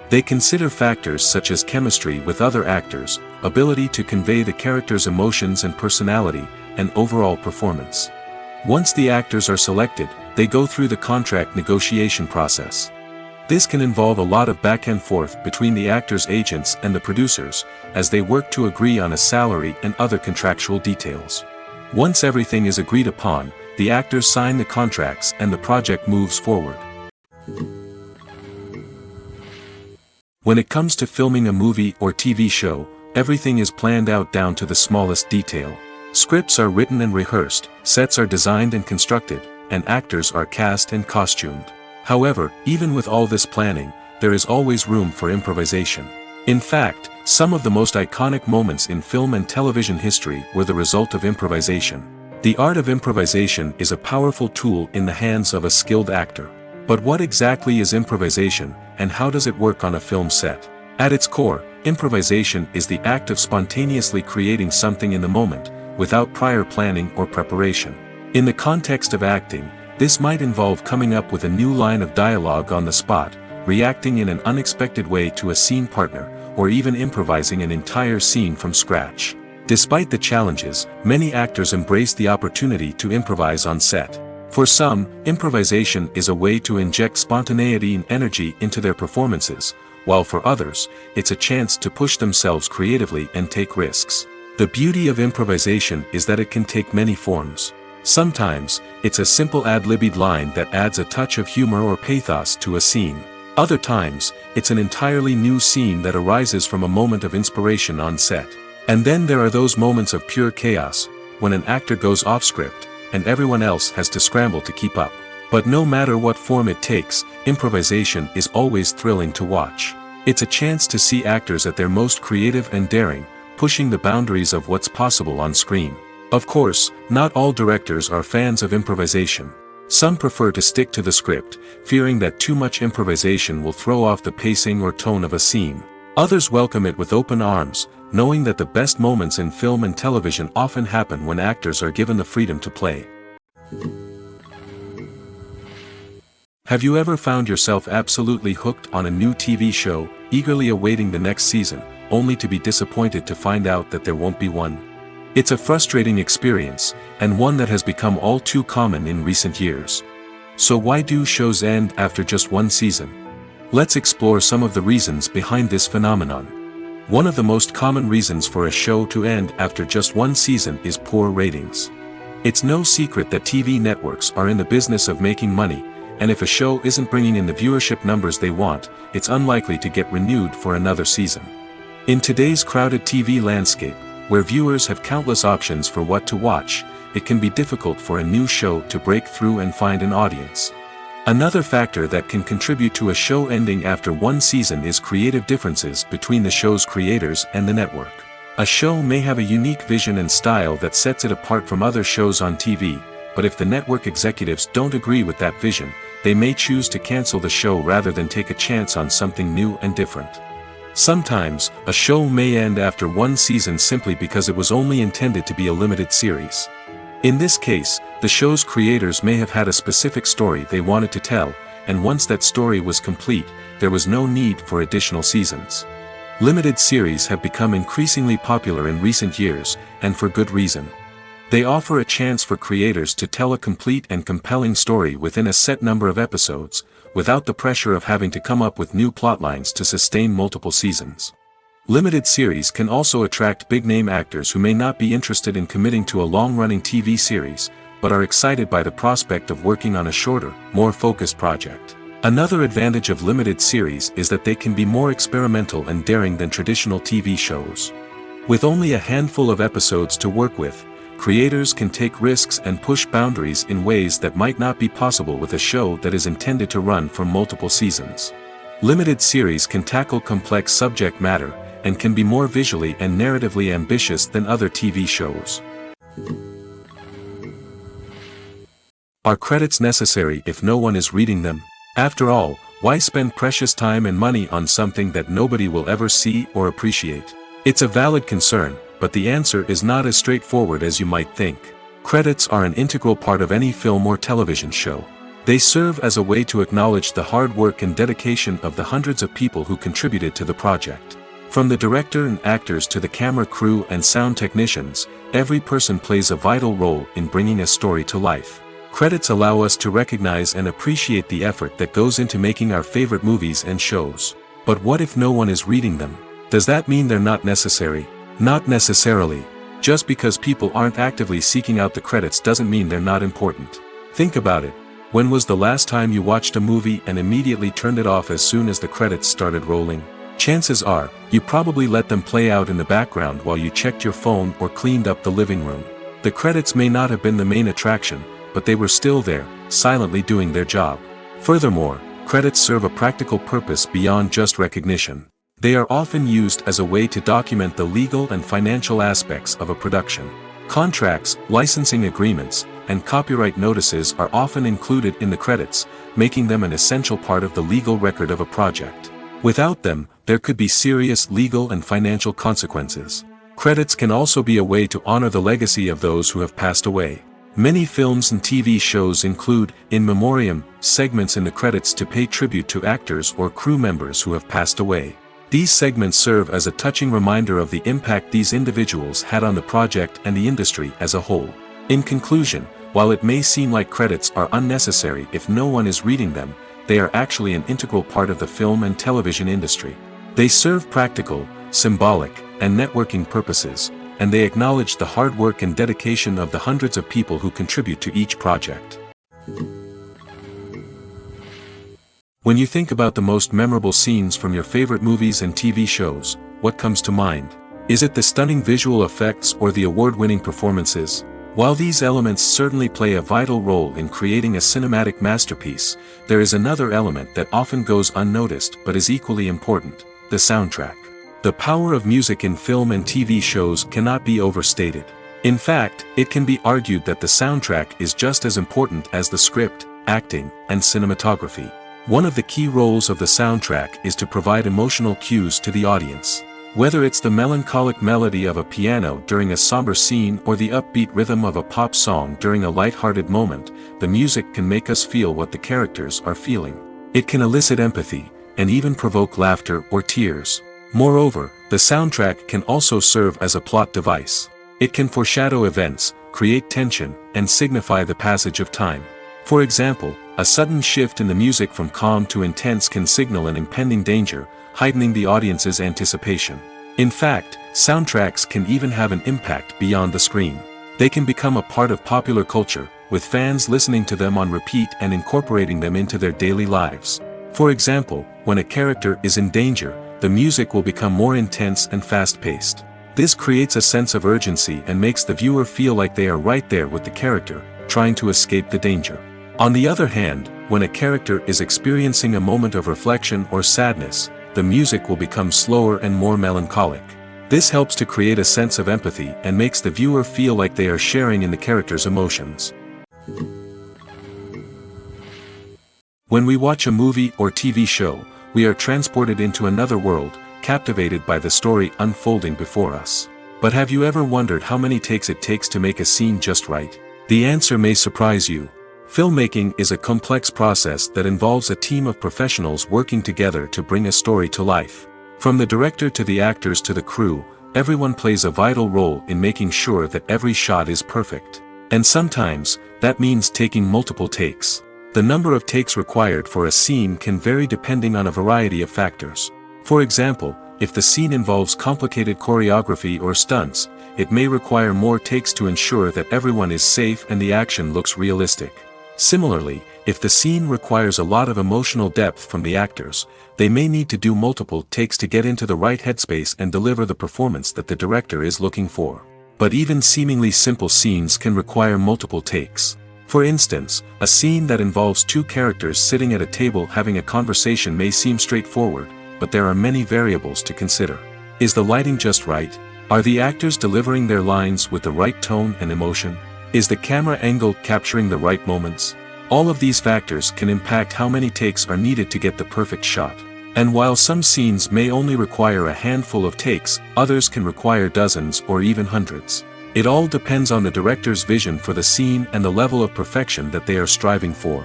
A: They consider factors such as chemistry with other actors, ability to convey the character's emotions and personality, and overall performance. Once the actors are selected, they go through the contract negotiation process. This can involve a lot of back and forth between the actors' agents and the producers, as they work to agree on a salary and other contractual details. Once everything is agreed upon, the actors sign the contracts and the project moves forward. When it comes to filming a movie or TV show, everything is planned out down to the smallest detail. Scripts are written and rehearsed, sets are designed and constructed, and actors are cast and costumed. However, even with all this planning, there is always room for improvisation. In fact, some of the most iconic moments in film and television history were the result of improvisation. The art of improvisation is a powerful tool in the hands of a skilled actor. But what exactly is improvisation, and how does it work on a film set? At its core, improvisation is the act of spontaneously creating something in the moment, without prior planning or preparation. In the context of acting, this might involve coming up with a new line of dialogue on the spot, reacting in an unexpected way to a scene partner, or even improvising an entire scene from scratch. Despite the challenges, many actors embrace the opportunity to improvise on set. For some, improvisation is a way to inject spontaneity and energy into their performances, while for others, it's a chance to push themselves creatively and take risks. The beauty of improvisation is that it can take many forms. Sometimes, it's a simple ad-libbed line that adds a touch of humor or pathos to a scene. Other times, it's an entirely new scene that arises from a moment of inspiration on set. And then there are those moments of pure chaos, when an actor goes off script, and everyone else has to scramble to keep up. But no matter what form it takes, improvisation is always thrilling to watch. It's a chance to see actors at their most creative and daring, pushing the boundaries of what's possible on screen. Of course, not all directors are fans of improvisation. Some prefer to stick to the script, fearing that too much improvisation will throw off the pacing or tone of a scene. Others welcome it with open arms, knowing that the best moments in film and television often happen when actors are given the freedom to play. Have you ever found yourself absolutely hooked on a new TV show, eagerly awaiting the next season, only to be disappointed to find out that there won't be one? It's a frustrating experience, and one that has become all too common in recent years. So why do shows end after just one season? Let's explore some of the reasons behind this phenomenon. One of the most common reasons for a show to end after just one season is poor ratings. It's no secret that TV networks are in the business of making money, and if a show isn't bringing in the viewership numbers they want, it's unlikely to get renewed for another season. In today's crowded TV landscape, where viewers have countless options for what to watch, it can be difficult for a new show to break through and find an audience. Another factor that can contribute to a show ending after one season is creative differences between the show's creators and the network. A show may have a unique vision and style that sets it apart from other shows on TV, but if the network executives don't agree with that vision, they may choose to cancel the show rather than take a chance on something new and different. Sometimes, a show may end after one season simply because it was only intended to be a limited series. In this case, the show's creators may have had a specific story they wanted to tell, and once that story was complete, there was no need for additional seasons. Limited series have become increasingly popular in recent years, and for good reason. They offer a chance for creators to tell a complete and compelling story within a set number of episodes, without the pressure of having to come up with new plotlines to sustain multiple seasons. Limited series can also attract big-name actors who may not be interested in committing to a long-running TV series, but are excited by the prospect of working on a shorter, more focused project. Another advantage of limited series is that they can be more experimental and daring than traditional TV shows. With only a handful of episodes to work with, creators can take risks and push boundaries in ways that might not be possible with a show that is intended to run for multiple seasons. Limited series can tackle complex subject matter, and can be more visually and narratively ambitious than other TV shows. Are credits necessary if no one is reading them? After all, why spend precious time and money on something that nobody will ever see or appreciate? It's a valid concern, but the answer is not as straightforward as you might think. Credits are an integral part of any film or television show. They serve as a way to acknowledge the hard work and dedication of the hundreds of people who contributed to the project. From the director and actors to the camera crew and sound technicians, every person plays a vital role in bringing a story to life. Credits allow us to recognize and appreciate the effort that goes into making our favorite movies and shows. But what if no one is reading them? Does that mean they're not necessary? Not necessarily. Just because people aren't actively seeking out the credits doesn't mean they're not important. Think about it. When was the last time you watched a movie and immediately turned it off as soon as the credits started rolling? Chances are, you probably let them play out in the background while you checked your phone or cleaned up the living room. The credits may not have been the main attraction, but they were still there, silently doing their job. Furthermore, credits serve a practical purpose beyond just recognition. They are often used as a way to document the legal and financial aspects of a production. Contracts, licensing agreements, and copyright notices are often included in the credits, making them an essential part of the legal record of a project. Without them, there could be serious legal and financial consequences. Credits can also be a way to honor the legacy of those who have passed away. Many films and TV shows include, in memoriam, segments in the credits to pay tribute to actors or crew members who have passed away. These segments serve as a touching reminder of the impact these individuals had on the project and the industry as a whole. In conclusion, while it may seem like credits are unnecessary if no one is reading them, they are actually an integral part of the film and television industry. They serve practical, symbolic, and networking purposes, and they acknowledge the hard work and dedication of the hundreds of people who contribute to each project. When you think about the most memorable scenes from your favorite movies and TV shows, what comes to mind? Is it the stunning visual effects or the award-winning performances? While these elements certainly play a vital role in creating a cinematic masterpiece, there is another element that often goes unnoticed but is equally important: the soundtrack. The power of music in film and TV shows cannot be overstated. In fact, it can be argued that the soundtrack is just as important as the script, acting, and cinematography. One of the key roles of the soundtrack is to provide emotional cues to the audience. Whether it's the melancholic melody of a piano during a somber scene or the upbeat rhythm of a pop song during a light-hearted moment, the music can make us feel what the characters are feeling. It can elicit empathy, and even provoke laughter or tears. Moreover, the soundtrack can also serve as a plot device. It can foreshadow events, create tension, and signify the passage of time. For example, a sudden shift in the music from calm to intense can signal an impending danger, heightening the audience's anticipation. In fact, soundtracks can even have an impact beyond the screen. They can become a part of popular culture, with fans listening to them on repeat and incorporating them into their daily lives. For example, when a character is in danger, the music will become more intense and fast-paced. This creates a sense of urgency and makes the viewer feel like they are right there with the character, trying to escape the danger. On the other hand, when a character is experiencing a moment of reflection or sadness, the music will become slower and more melancholic. This helps to create a sense of empathy and makes the viewer feel like they are sharing in the character's emotions. When we watch a movie or TV show, we are transported into another world, captivated by the story unfolding before us. But have you ever wondered how many takes it takes to make a scene just right? The answer may surprise you. Filmmaking is a complex process that involves a team of professionals working together to bring a story to life. From the director to the actors to the crew, everyone plays a vital role in making sure that every shot is perfect. And sometimes, that means taking multiple takes. The number of takes required for a scene can vary depending on a variety of factors. For example, if the scene involves complicated choreography or stunts, it may require more takes to ensure that everyone is safe and the action looks realistic. Similarly, if the scene requires a lot of emotional depth from the actors, they may need to do multiple takes to get into the right headspace and deliver the performance that the director is looking for. But even seemingly simple scenes can require multiple takes. For instance, a scene that involves two characters sitting at a table having a conversation may seem straightforward, but there are many variables to consider. Is the lighting just right? Are the actors delivering their lines with the right tone and emotion? Is the camera angle capturing the right moments? All of these factors can impact how many takes are needed to get the perfect shot. And while some scenes may only require a handful of takes, others can require dozens or even hundreds. It all depends on the director's vision for the scene and the level of perfection that they are striving for.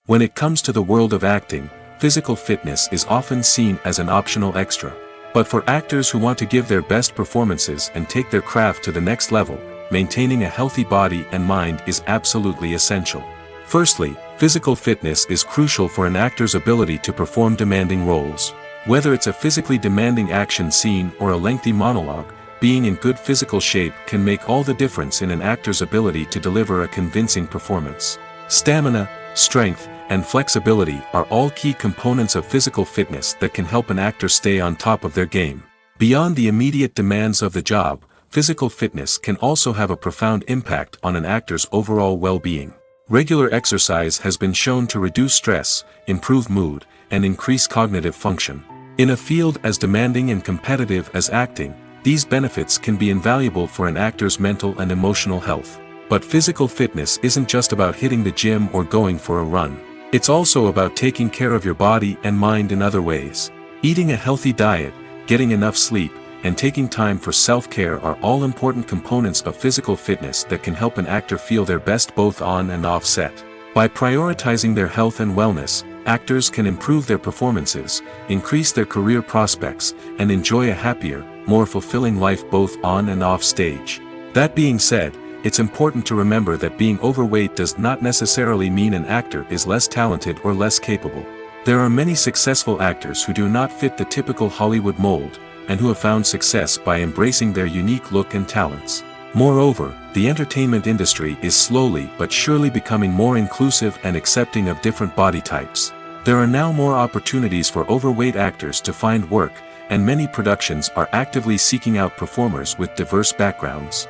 A: When it comes to the world of acting, physical fitness is often seen as an optional extra. But for actors who want to give their best performances and take their craft to the next level, maintaining a healthy body and mind is absolutely essential. Firstly, physical fitness is crucial for an actor's ability to perform demanding roles. Whether it's a physically demanding action scene or a lengthy monologue, being in good physical shape can make all the difference in an actor's ability to deliver a convincing performance. Stamina, strength, and flexibility are all key components of physical fitness that can help an actor stay on top of their game. Beyond the immediate demands of the job, physical fitness can also have a profound impact on an actor's overall well-being. Regular exercise has been shown to reduce stress, improve mood, and increase cognitive function. In a field as demanding and competitive as acting, these benefits can be invaluable for an actor's mental and emotional health. But physical fitness isn't just about hitting the gym or going for a run. It's also about taking care of your body and mind in other ways. Eating a healthy diet, getting enough sleep, and taking time for self-care are all important components of physical fitness that can help an actor feel their best both on and off set. By prioritizing their health and wellness, actors can improve their performances, increase their career prospects, and enjoy a happier, more fulfilling life both on and off stage. That being said, it's important to remember that being overweight does not necessarily mean an actor is less talented or less capable. There are many successful actors who do not fit the typical Hollywood mold, and who have found success by embracing their unique look and talents. Moreover, the entertainment industry is slowly but surely becoming more inclusive and accepting of different body types. There are now more opportunities for overweight actors to find work, and many productions are actively seeking out performers with diverse backgrounds.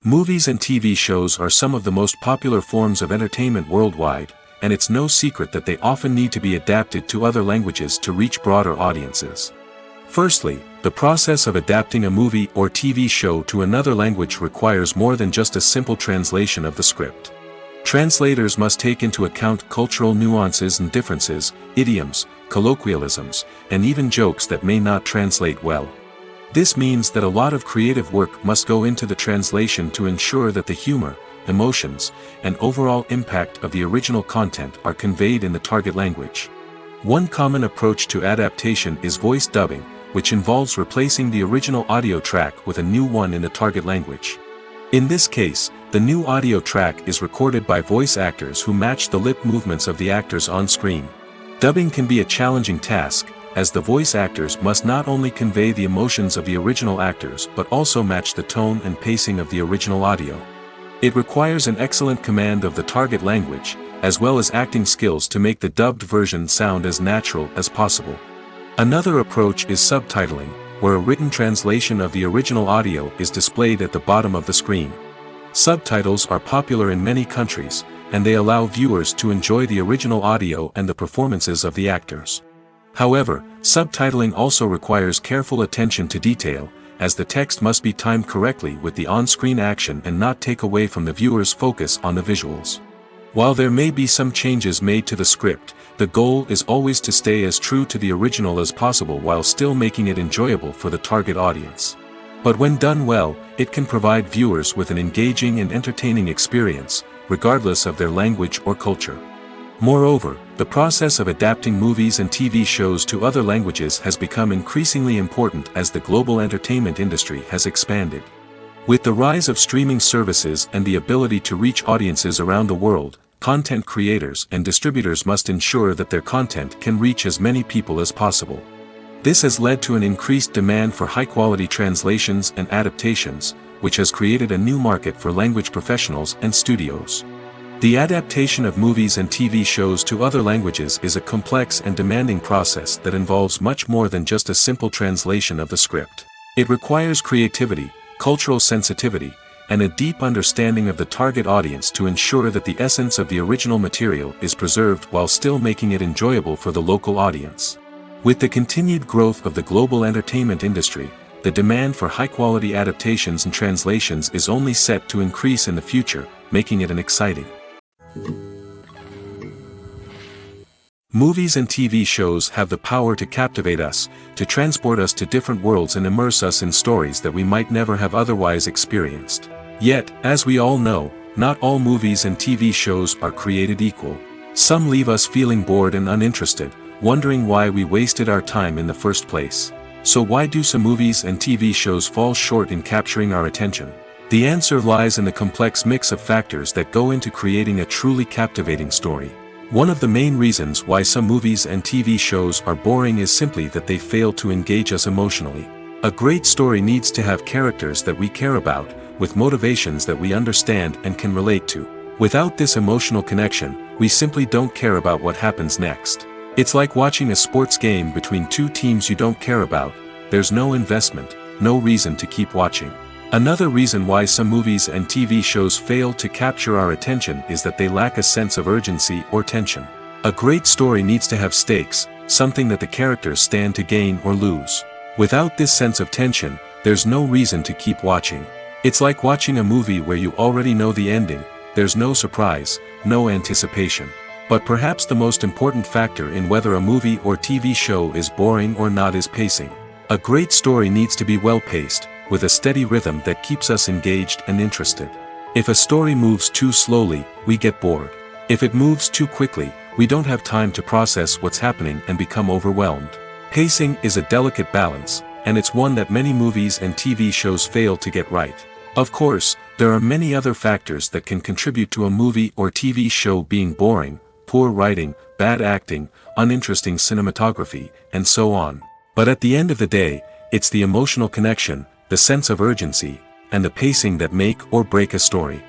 A: Movies and TV shows are some of the most popular forms of entertainment worldwide, and it's no secret that they often need to be adapted to other languages to reach broader audiences. Firstly, the process of adapting a movie or TV show to another language requires more than just a simple translation of the script. Translators must take into account cultural nuances and differences, idioms, colloquialisms, and even jokes that may not translate well. This means that a lot of creative work must go into the translation to ensure that the humor, emotions, and overall impact of the original content are conveyed in the target language. One common approach to adaptation is voice dubbing, which involves replacing the original audio track with a new one in the target language. In this case, the new audio track is recorded by voice actors who match the lip movements of the actors on screen. Dubbing can be a challenging task, as the voice actors must not only convey the emotions of the original actors but also match the tone and pacing of the original audio. It requires an excellent command of the target language, as well as acting skills to make the dubbed version sound as natural as possible. Another approach is subtitling, where a written translation of the original audio is displayed at the bottom of the screen. Subtitles are popular in many countries, and they allow viewers to enjoy the original audio and the performances of the actors. However, subtitling also requires careful attention to detail, as the text must be timed correctly with the on-screen action and not take away from the viewer's focus on the visuals. While there may be some changes made to the script, the goal is always to stay as true to the original as possible while still making it enjoyable for the target audience. But when done well, it can provide viewers with an engaging and entertaining experience, regardless of their language or culture. Moreover, the process of adapting movies and TV shows to other languages has become increasingly important as the global entertainment industry has expanded. With the rise of streaming services and the ability to reach audiences around the world, content creators and distributors must ensure that their content can reach as many people as possible. This has led to an increased demand for high-quality translations and adaptations, which has created a new market for language professionals and studios. The adaptation of movies and TV shows to other languages is a complex and demanding process that involves much more than just a simple translation of the script. It requires creativity, cultural sensitivity, and a deep understanding of the target audience to ensure that the essence of the original material is preserved while still making it enjoyable for the local audience. With the continued growth of the global entertainment industry, the demand for high-quality adaptations and translations is only set to increase in the future, making it an exciting. Movies and TV shows have the power to captivate us, to transport us to different worlds and immerse us in stories that we might never have otherwise experienced. Yet, as we all know, not all movies and TV shows are created equal. Some leave us feeling bored and uninterested, wondering why we wasted our time in the first place. So why do some movies and TV shows fall short in capturing our attention? The answer lies in the complex mix of factors that go into creating a truly captivating story. One of the main reasons why some movies and TV shows are boring is simply that they fail to engage us emotionally. A great story needs to have characters that we care about, with motivations that we understand and can relate to. Without this emotional connection, we simply don't care about what happens next. It's like watching a sports game between two teams you don't care about. There's no investment, no reason to keep watching. Another reason why some movies and TV shows fail to capture our attention is that they lack a sense of urgency or tension. A great story needs to have stakes, something that the characters stand to gain or lose. Without this sense of tension, there's no reason to keep watching. It's like watching a movie where you already know the ending. There's no surprise, no anticipation. But perhaps the most important factor in whether a movie or TV show is boring or not is pacing. A great story needs to be well-paced, with a steady rhythm that keeps us engaged and interested. If a story moves too slowly, we get bored. If it moves too quickly, we don't have time to process what's happening and become overwhelmed. Pacing is a delicate balance, and it's one that many movies and TV shows fail to get right. Of course, there are many other factors that can contribute to a movie or TV show being boring: poor writing, bad acting, uninteresting cinematography, and so on. But at the end of the day, it's the emotional connection, the sense of urgency, and the pacing that make or break a story.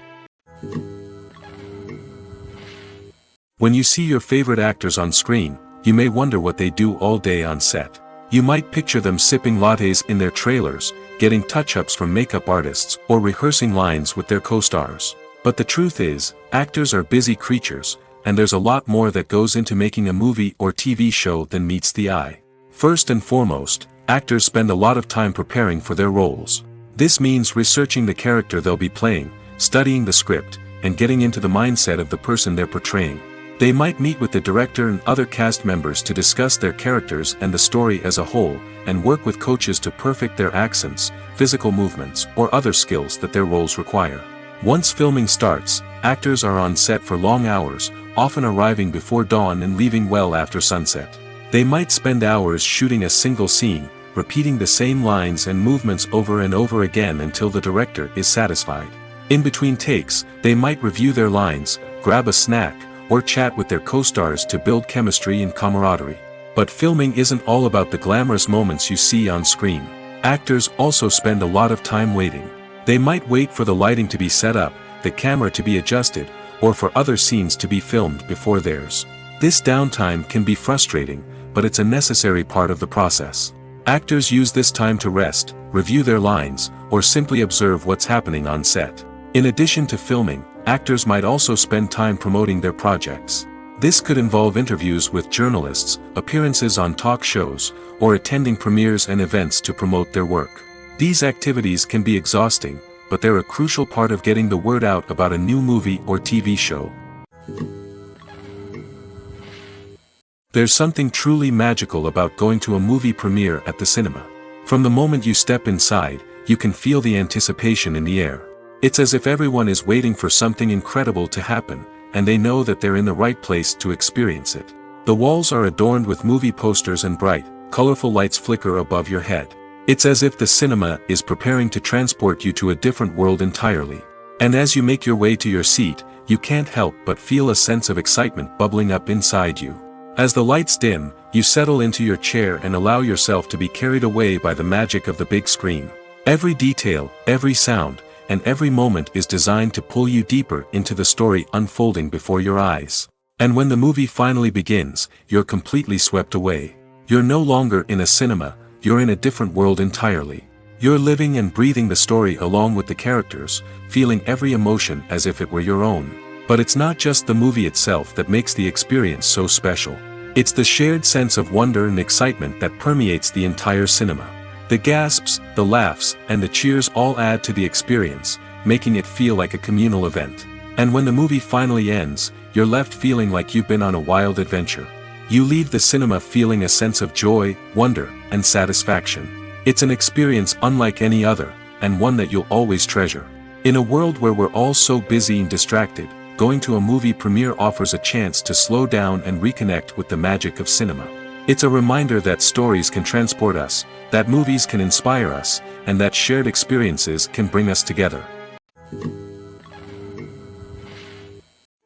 A: When you see your favorite actors on screen, you may wonder what they do all day on set. You might picture them sipping lattes in their trailers, getting touch-ups from makeup artists, or rehearsing lines with their co-stars. But the truth is, actors are busy creatures, and there's a lot more that goes into making a movie or TV show than meets the eye. First and foremost, actors spend a lot of time preparing for their roles. This means researching the character they'll be playing, studying the script, and getting into the mindset of the person they're portraying. They might meet with the director and other cast members to discuss their characters and the story as a whole, and work with coaches to perfect their accents, physical movements, or other skills that their roles require. Once filming starts, actors are on set for long hours, often arriving before dawn and leaving well after sunset. They might spend hours shooting a single scene, repeating the same lines and movements over and over again until the director is satisfied. In between takes, they might review their lines, grab a snack, or chat with their co-stars to build chemistry and camaraderie. But filming isn't all about the glamorous moments you see on screen. Actors also spend a lot of time waiting. They might wait for the lighting to be set up, the camera to be adjusted, or for other scenes to be filmed before theirs. This downtime can be frustrating, but it's a necessary part of the process. Actors use this time to rest, review their lines, or simply observe what's happening on set. In addition to filming, actors might also spend time promoting their projects. This could involve interviews with journalists, appearances on talk shows, or attending premieres and events to promote their work. These activities can be exhausting, but they're a crucial part of getting the word out about a new movie or TV show. There's something truly magical about going to a movie premiere at the cinema. From the moment you step inside, you can feel the anticipation in the air. It's as if everyone is waiting for something incredible to happen, and they know that they're in the right place to experience it. The walls are adorned with movie posters and bright, colorful lights flicker above your head. It's as if the cinema is preparing to transport you to a different world entirely. And as you make your way to your seat, you can't help but feel a sense of excitement bubbling up inside you. As the lights dim, you settle into your chair and allow yourself to be carried away by the magic of the big screen. Every detail, every sound, and every moment is designed to pull you deeper into the story unfolding before your eyes. And when the movie finally begins, you're completely swept away. You're no longer in a cinema, you're in a different world entirely. You're living and breathing the story along with the characters, feeling every emotion as if it were your own. But it's not just the movie itself that makes the experience so special. It's the shared sense of wonder and excitement that permeates the entire cinema. The gasps, the laughs, and the cheers all add to the experience, making it feel like a communal event. And when the movie finally ends, you're left feeling like you've been on a wild adventure. You leave the cinema feeling a sense of joy, wonder, and satisfaction. It's an experience unlike any other, and one that you'll always treasure. In a world where we're all so busy and distracted, going to a movie premiere offers a chance to slow down and reconnect with the magic of cinema. It's a reminder that stories can transport us, that movies can inspire us, and that shared experiences can bring us together.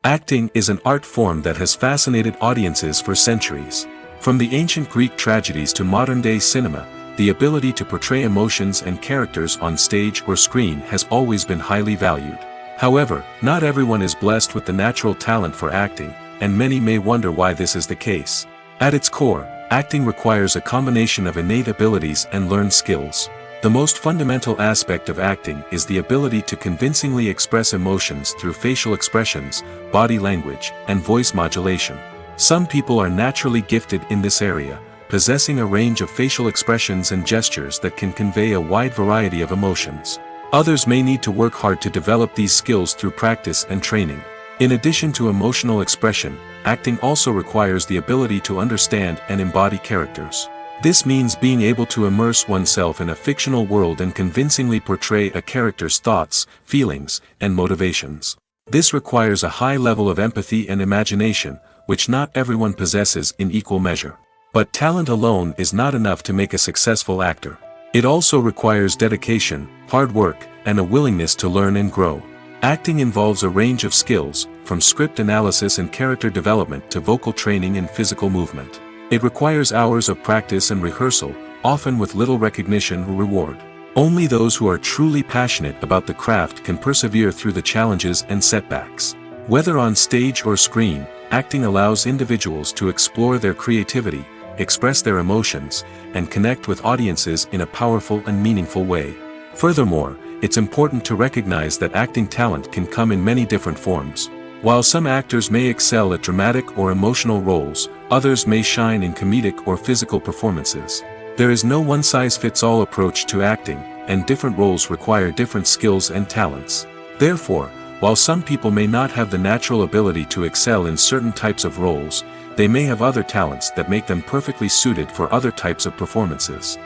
A: Acting is an art form that has fascinated audiences for centuries. From the ancient Greek tragedies to modern-day cinema, the ability to portray emotions and characters on stage or screen has always been highly valued. However, not everyone is blessed with the natural talent for acting, and many may wonder why this is the case. At its core, acting requires a combination of innate abilities and learned skills. The most fundamental aspect of acting is the ability to convincingly express emotions through facial expressions, body language, and voice modulation. Some people are naturally gifted in this area, possessing a range of facial expressions and gestures that can convey a wide variety of emotions. Others may need to work hard to develop these skills through practice and training. In addition to emotional expression, acting also requires the ability to understand and embody characters. This means being able to immerse oneself in a fictional world and convincingly portray a character's thoughts, feelings, and motivations. This requires a high level of empathy and imagination, which not everyone possesses in equal measure. But talent alone is not enough to make a successful actor. It also requires dedication, hard work, and a willingness to learn and grow. Acting involves a range of skills, from script analysis and character development to vocal training and physical movement. It requires hours of practice and rehearsal, often with little recognition or reward. Only those who are truly passionate about the craft can persevere through the challenges and setbacks. Whether on stage or screen, acting allows individuals to explore their creativity, express their emotions, and connect with audiences in a powerful and meaningful way. Furthermore, it's important to recognize that acting talent can come in many different forms. While some actors may excel at dramatic or emotional roles, others may shine in comedic or physical performances. There is no one-size-fits-all approach to acting, and different roles require different skills and talents. Therefore, while some people may not have the natural ability to excel in certain types of roles, they may have other talents that make them perfectly suited for other types of performances.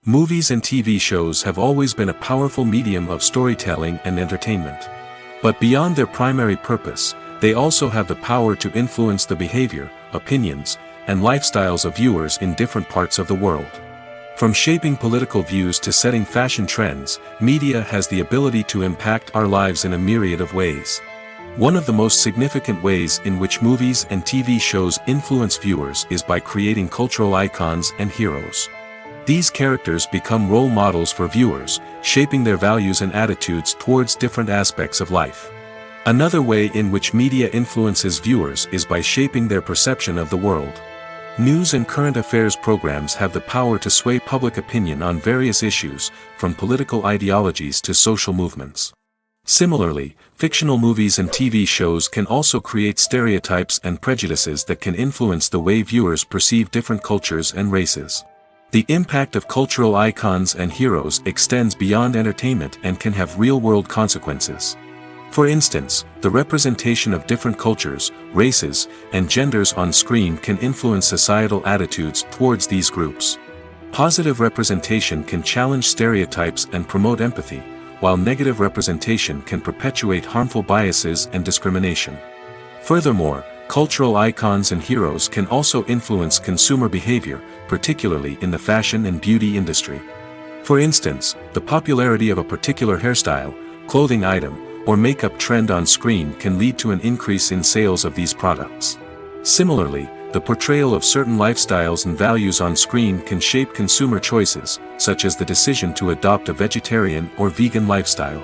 A: Movies and TV shows have always been a powerful medium of storytelling and entertainment. But beyond their primary purpose, they also have the power to influence the behavior, opinions, and lifestyles of viewers in different parts of the world. From shaping political views to setting fashion trends, media has the ability to impact our lives in a myriad of ways. One of the most significant ways in which movies and TV shows influence viewers is by creating cultural icons and heroes. These characters become role models for viewers, shaping their values and attitudes towards different aspects of life. Another way in which media influences viewers is by shaping their perception of the world. News and current affairs programs have the power to sway public opinion on various issues, from political ideologies to social movements. Similarly, fictional movies and TV shows can also create stereotypes and prejudices that can influence the way viewers perceive different cultures and races. The impact of cultural icons and heroes extends beyond entertainment and can have real-world consequences. For instance, the representation of different cultures, races, and genders on screen can influence societal attitudes towards these groups. Positive representation can challenge stereotypes and promote empathy, while negative representation can perpetuate harmful biases and discrimination. Furthermore, cultural icons and heroes can also influence consumer behavior, particularly in the fashion and beauty industry. For instance, the popularity of a particular hairstyle, clothing item, or makeup trend on screen can lead to an increase in sales of these products. Similarly, the portrayal of certain lifestyles and values on screen can shape consumer choices, such as the decision to adopt a vegetarian or vegan lifestyle.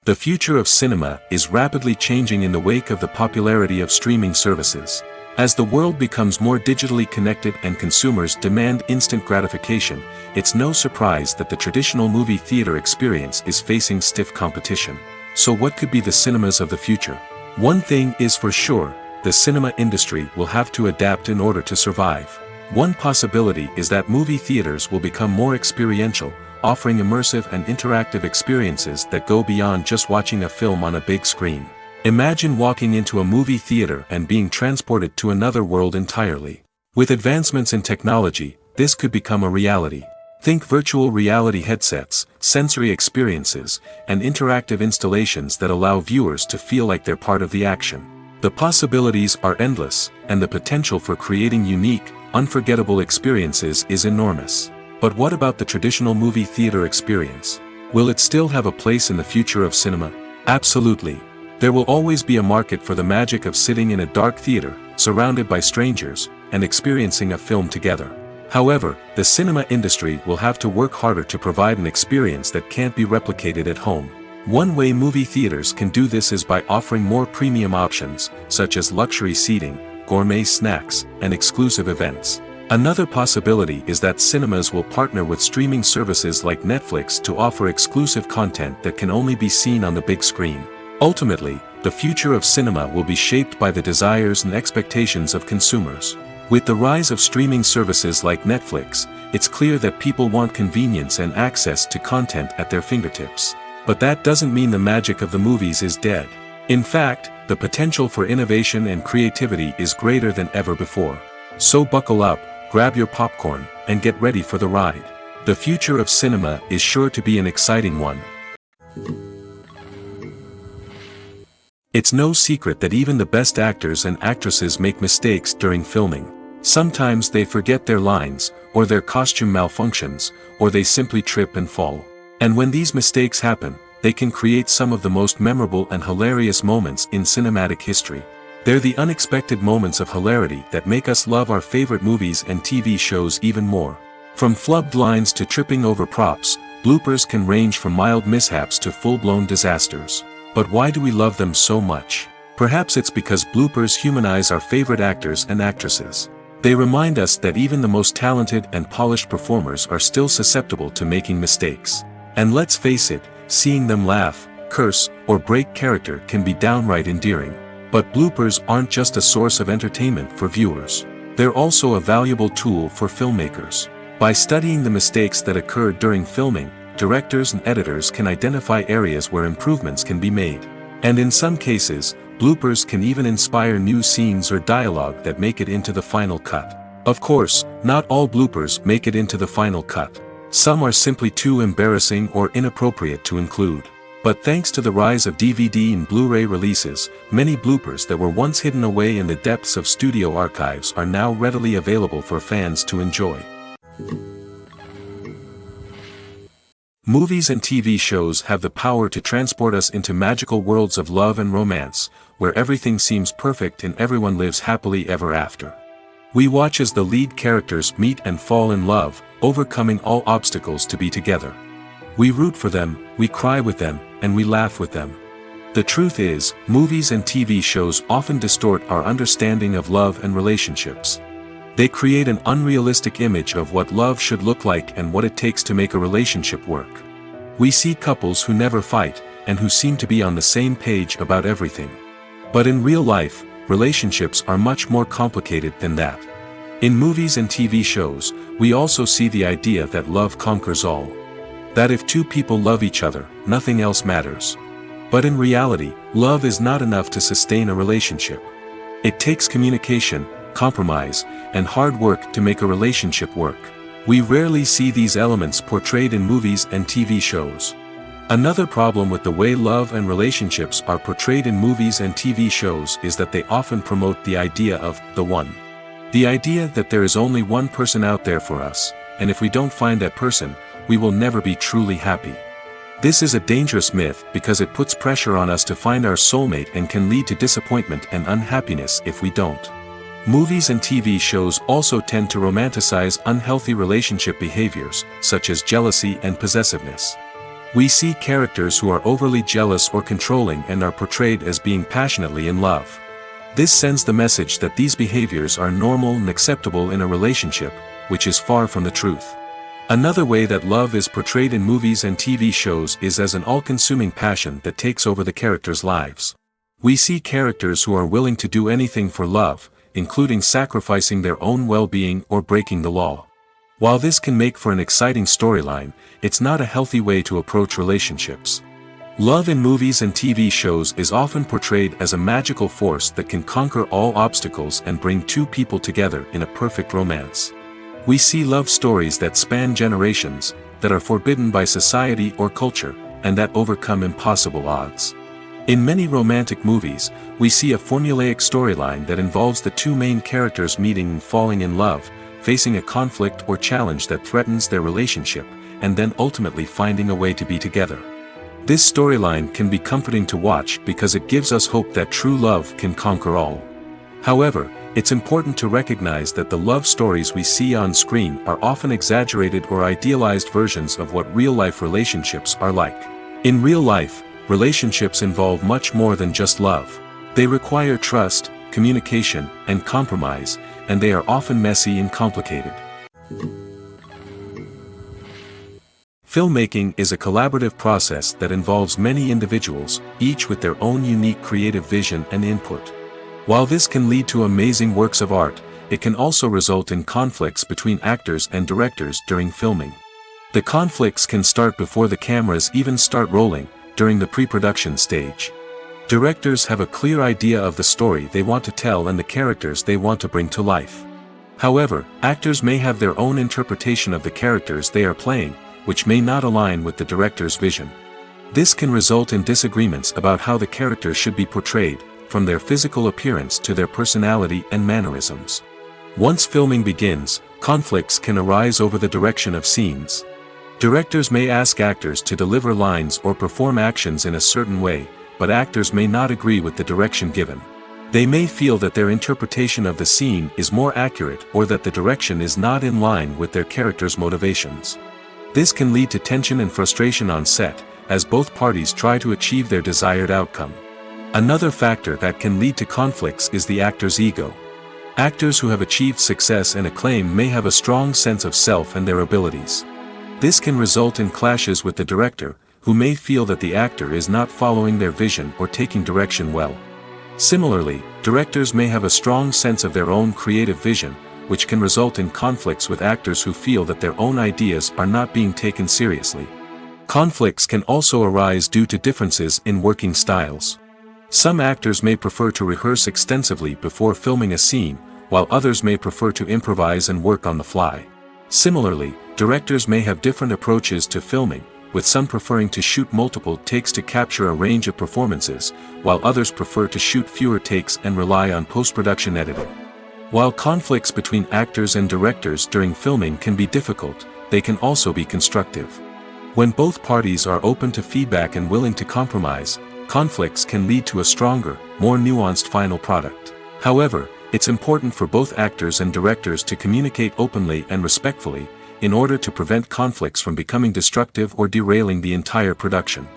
A: The future of cinema is rapidly changing in the wake of the popularity of streaming services. As the world becomes more digitally connected and consumers demand instant gratification, it's no surprise that the traditional movie theater experience is facing stiff competition. So what could be the cinemas of the future? One thing is for sure, the cinema industry will have to adapt in order to survive. One possibility is that movie theaters will become more experiential, offering immersive and interactive experiences that go beyond just watching a film on a big screen. Imagine walking into a movie theater and being transported to another world entirely. With advancements in technology, this could become a reality. Think virtual reality headsets, sensory experiences, and interactive installations that allow viewers to feel like they're part of the action. The possibilities are endless, and the potential for creating unique, unforgettable experiences is enormous. But what about the traditional movie theater experience? Will it still have a place in the future of cinema? Absolutely. There will always be a market for the magic of sitting in a dark theater, surrounded by strangers, and experiencing a film together. However, the cinema industry will have to work harder to provide an experience that can't be replicated at home. One way movie theaters can do this is by offering more premium options, such as luxury seating, gourmet snacks, and exclusive events. Another possibility is that cinemas will partner with streaming services like Netflix to offer exclusive content that can only be seen on the big screen. Ultimately, the future of cinema will be shaped by the desires and expectations of consumers. With the rise of streaming services like Netflix, it's clear that people want convenience and access to content at their fingertips. But that doesn't mean the magic of the movies is dead. In fact, the potential for innovation and creativity is greater than ever before. So buckle up, grab your popcorn, and get ready for the ride. The future of cinema is sure to be an exciting one. It's no secret that even the best actors and actresses make mistakes during filming. Sometimes they forget their lines, or their costume malfunctions, or they simply trip and fall. And when these mistakes happen, they can create some of the most memorable and hilarious moments in cinematic history. They're the unexpected moments of hilarity that make us love our favorite movies and TV shows even more. From flubbed lines to tripping over props, bloopers can range from mild mishaps to full-blown disasters. But why do we love them so much? Perhaps it's because bloopers humanize our favorite actors and actresses. They remind us that even the most talented and polished performers are still susceptible to making mistakes. And let's face it, seeing them laugh, curse, or break character can be downright endearing. But bloopers aren't just a source of entertainment for viewers. They're also a valuable tool for filmmakers. By studying the mistakes that occur during filming, directors and editors can identify areas where improvements can be made. And in some cases, bloopers can even inspire new scenes or dialogue that make it into the final cut. Of course, not all bloopers make it into the final cut. Some are simply too embarrassing or inappropriate to include. But thanks to the rise of DVD and Blu-ray releases, many bloopers that were once hidden away in the depths of studio archives are now readily available for fans to enjoy. Movies and TV shows have the power to transport us into magical worlds of love and romance, where everything seems perfect and everyone lives happily ever after. We watch as the lead characters meet and fall in love, overcoming all obstacles to be together. We root for them, we cry with them, and we laugh with them. The truth is, movies and TV shows often distort our understanding of love and relationships. They create an unrealistic image of what love should look like and what it takes to make a relationship work. We see couples who never fight, and who seem to be on the same page about everything. But in real life, relationships are much more complicated than that. In movies and TV shows, we also see the idea that love conquers all. That if two people love each other, nothing else matters. But in reality, love is not enough to sustain a relationship. It takes communication, compromise, and hard work to make a relationship work. We rarely see these elements portrayed in movies and TV shows. Another problem with the way love and relationships are portrayed in movies and TV shows is that they often promote the idea of the one. The idea that there is only one person out there for us, and if we don't find that person, we will never be truly happy. This is a dangerous myth because it puts pressure on us to find our soulmate and can lead to disappointment and unhappiness if we don't. Movies and TV shows also tend to romanticize unhealthy relationship behaviors, such as jealousy and possessiveness. We see characters who are overly jealous or controlling and are portrayed as being passionately in love. This sends the message that these behaviors are normal and acceptable in a relationship, which is far from the truth. Another way that love is portrayed in movies and TV shows is as an all-consuming passion that takes over the characters' lives. We see characters who are willing to do anything for love, including sacrificing their own well-being or breaking the law. While this can make for an exciting storyline, it's not a healthy way to approach relationships. Love in movies and TV shows is often portrayed as a magical force that can conquer all obstacles and bring two people together in a perfect romance. We see love stories that span generations, that are forbidden by society or culture, and that overcome impossible odds. In many romantic movies, we see a formulaic storyline that involves the two main characters meeting and falling in love, facing a conflict or challenge that threatens their relationship, and then ultimately finding a way to be together. This storyline can be comforting to watch because it gives us hope that true love can conquer all. However, it's important to recognize that the love stories we see on screen are often exaggerated or idealized versions of what real-life relationships are like. In real life, relationships involve much more than just love. They require trust, communication, and compromise, and they are often messy and complicated. Filmmaking is a collaborative process that involves many individuals, each with their own unique creative vision and input. While this can lead to amazing works of art, it can also result in conflicts between actors and directors during filming. The conflicts can start before the cameras even start rolling, during the pre-production stage. Directors have a clear idea of the story they want to tell and the characters they want to bring to life. However, actors may have their own interpretation of the characters they are playing, which may not align with the director's vision. This can result in disagreements about how the characters should be portrayed, from their physical appearance to their personality and mannerisms. Once filming begins, conflicts can arise over the direction of scenes. Directors may ask actors to deliver lines or perform actions in a certain way, but actors may not agree with the direction given. They may feel that their interpretation of the scene is more accurate or that the direction is not in line with their character's motivations. This can lead to tension and frustration on set, as both parties try to achieve their desired outcome. Another factor that can lead to conflicts is the actor's ego. Actors who have achieved success and acclaim may have a strong sense of self and their abilities. This can result in clashes with the director, who may feel that the actor is not following their vision or taking direction well. Similarly, directors may have a strong sense of their own creative vision, which can result in conflicts with actors who feel that their own ideas are not being taken seriously. Conflicts can also arise due to differences in working styles. Some actors may prefer to rehearse extensively before filming a scene, while others may prefer to improvise and work on the fly. Similarly, directors may have different approaches to filming, with some preferring to shoot multiple takes to capture a range of performances, while others prefer to shoot fewer takes and rely on post-production editing. While conflicts between actors and directors during filming can be difficult, they can also be constructive. When both parties are open to feedback and willing to compromise, conflicts can lead to a stronger, more nuanced final product. However, it's important for both actors and directors to communicate openly and respectfully, in order to prevent conflicts from becoming destructive or derailing the entire production.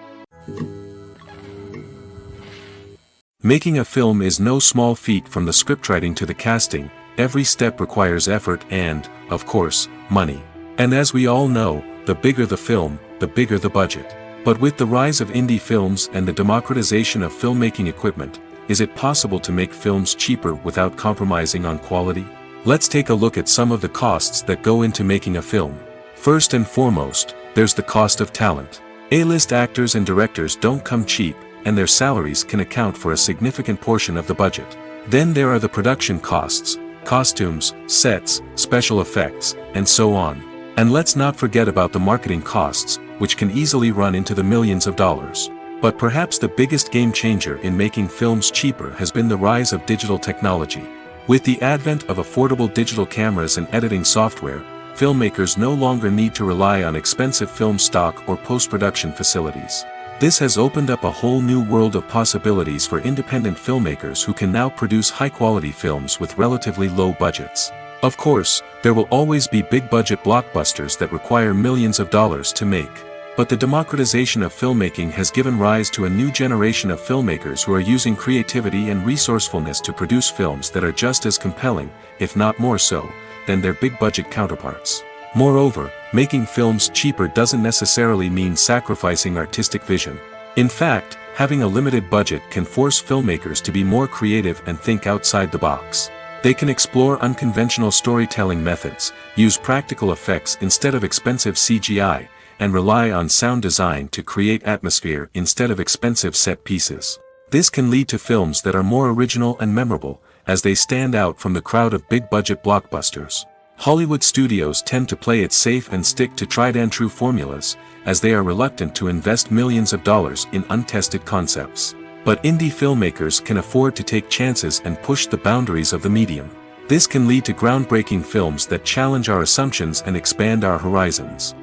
A: Making a film is no small feat. From the scriptwriting to the casting, every step requires effort and, of course, money. And as we all know, the bigger the film, the bigger the budget. But with the rise of indie films and the democratization of filmmaking equipment, is it possible to make films cheaper without compromising on quality? Let's take a look at some of the costs that go into making a film. First and foremost, there's the cost of talent. A-list actors and directors don't come cheap, and their salaries can account for a significant portion of the budget. Then there are the production costs, costumes, sets, special effects, and so on. And let's not forget about the marketing costs, which can easily run into the millions of dollars. But perhaps the biggest game changer in making films cheaper has been the rise of digital technology. With the advent of affordable digital cameras and editing software, filmmakers no longer need to rely on expensive film stock or post-production facilities. This has opened up a whole new world of possibilities for independent filmmakers who can now produce high-quality films with relatively low budgets. Of course, there will always be big-budget blockbusters that require millions of dollars to make. But the democratization of filmmaking has given rise to a new generation of filmmakers who are using creativity and resourcefulness to produce films that are just as compelling, if not more so, than their big-budget counterparts. Moreover, making films cheaper doesn't necessarily mean sacrificing artistic vision. In fact, having a limited budget can force filmmakers to be more creative and think outside the box. They can explore unconventional storytelling methods, use practical effects instead of expensive CGI, and rely on sound design to create atmosphere instead of expensive set pieces. This can lead to films that are more original and memorable, as they stand out from the crowd of big-budget blockbusters. Hollywood studios tend to play it safe and stick to tried-and-true formulas, as they are reluctant to invest millions of dollars in untested concepts. But indie filmmakers can afford to take chances and push the boundaries of the medium. This can lead to groundbreaking films that challenge our assumptions and expand our horizons.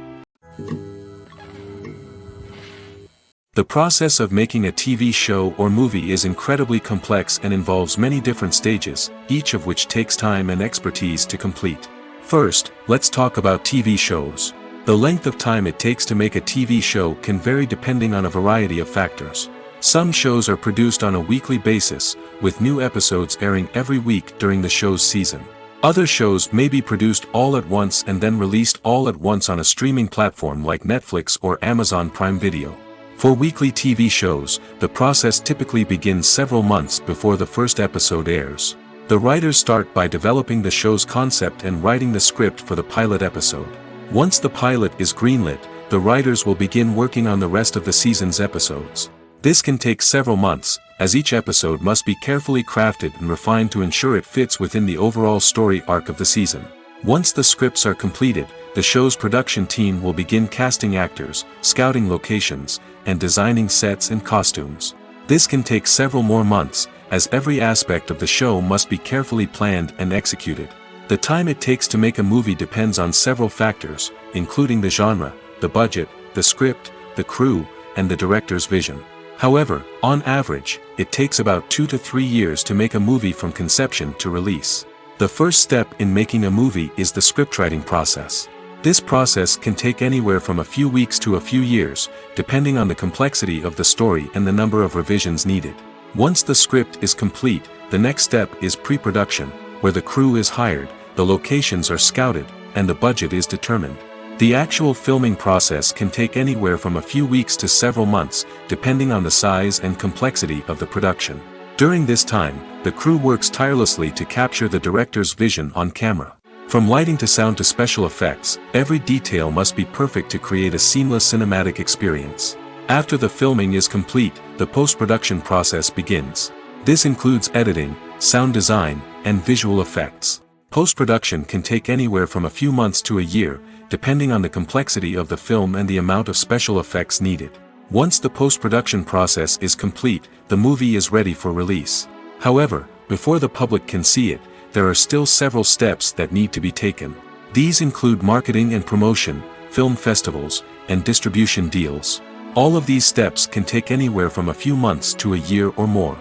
A: The process of making a TV show or movie is incredibly complex and involves many different stages, each of which takes time and expertise to complete. First, let's talk about TV shows. The length of time it takes to make a TV show can vary depending on a variety of factors. Some shows are produced on a weekly basis, with new episodes airing every week during the show's season. Other shows may be produced all at once and then released all at once on a streaming platform like Netflix or Amazon Prime Video. For weekly TV shows, the process typically begins several months before the first episode airs. The writers start by developing the show's concept and writing the script for the pilot episode. Once the pilot is greenlit, the writers will begin working on the rest of the season's episodes. This can take several months, as each episode must be carefully crafted and refined to ensure it fits within the overall story arc of the season. Once the scripts are completed, the show's production team will begin casting actors, scouting locations, and designing sets and costumes. This can take several more months, as every aspect of the show must be carefully planned and executed. The time it takes to make a movie depends on several factors, including the genre, the budget, the script, the crew, and the director's vision. However, on average, it takes about 2 to 3 years to make a movie from conception to release. The first step in making a movie is the scriptwriting process. This process can take anywhere from a few weeks to a few years, depending on the complexity of the story and the number of revisions needed. Once the script is complete, the next step is pre-production, where the crew is hired, the locations are scouted, and the budget is determined. The actual filming process can take anywhere from a few weeks to several months, depending on the size and complexity of the production. During this time, the crew works tirelessly to capture the director's vision on camera. From lighting to sound to special effects, every detail must be perfect to create a seamless cinematic experience. After the filming is complete, the post-production process begins. This includes editing, sound design, and visual effects. Post-production can take anywhere from a few months to a year, depending on the complexity of the film and the amount of special effects needed. Once the post-production process is complete, the movie is ready for release. However, before the public can see it, there are still several steps that need to be taken. These include marketing and promotion, film festivals, and distribution deals. All of these steps can take anywhere from a few months to a year or more.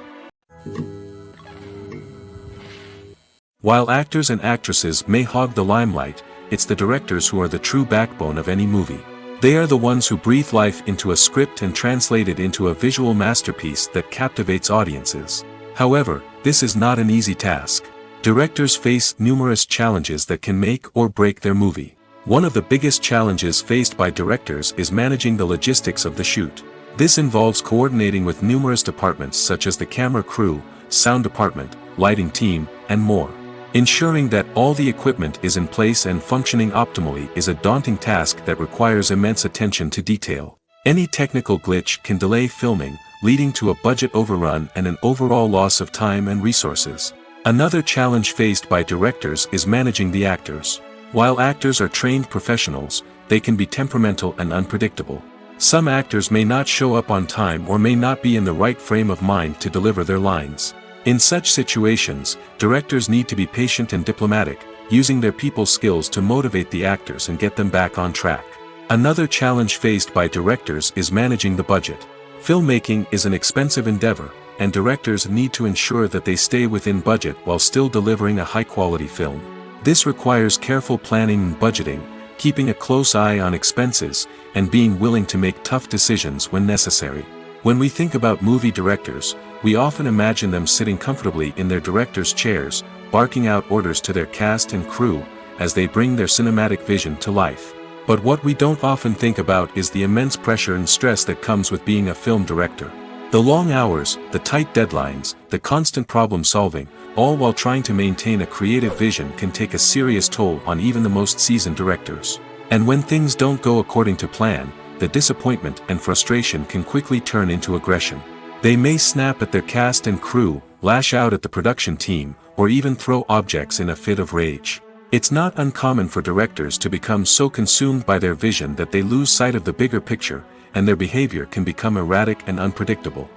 A: While actors and actresses may hog the limelight, it's the directors who are the true backbone of any movie. They are the ones who breathe life into a script and translate it into a visual masterpiece that captivates audiences. However, this is not an easy task. Directors face numerous challenges that can make or break their movie. One of the biggest challenges faced by directors is managing the logistics of the shoot. This involves coordinating with numerous departments such as the camera crew, sound department, lighting team, and more. Ensuring that all the equipment is in place and functioning optimally is a daunting task that requires immense attention to detail. Any technical glitch can delay filming, leading to a budget overrun and an overall loss of time and resources. Another challenge faced by directors is managing the actors. While actors are trained professionals, they can be temperamental and unpredictable. Some actors may not show up on time or may not be in the right frame of mind to deliver their lines. In such situations, directors need to be patient and diplomatic, using their people skills to motivate the actors and get them back on track. Another challenge faced by directors is managing the budget. Filmmaking is an expensive endeavor, and directors need to ensure that they stay within budget while still delivering a high-quality film. This requires careful planning and budgeting, keeping a close eye on expenses, and being willing to make tough decisions when necessary. When we think about movie directors, we often imagine them sitting comfortably in their director's chairs, barking out orders to their cast and crew, as they bring their cinematic vision to life. But what we don't often think about is the immense pressure and stress that comes with being a film director. The long hours, the tight deadlines, the constant problem solving, all while trying to maintain a creative vision can take a serious toll on even the most seasoned directors. And when things don't go according to plan, the disappointment and frustration can quickly turn into aggression. They may snap at their cast and crew, lash out at the production team, or even throw objects in a fit of rage. It's not uncommon for directors to become so consumed by their vision that they lose sight of the bigger picture, and their behavior can become erratic and unpredictable.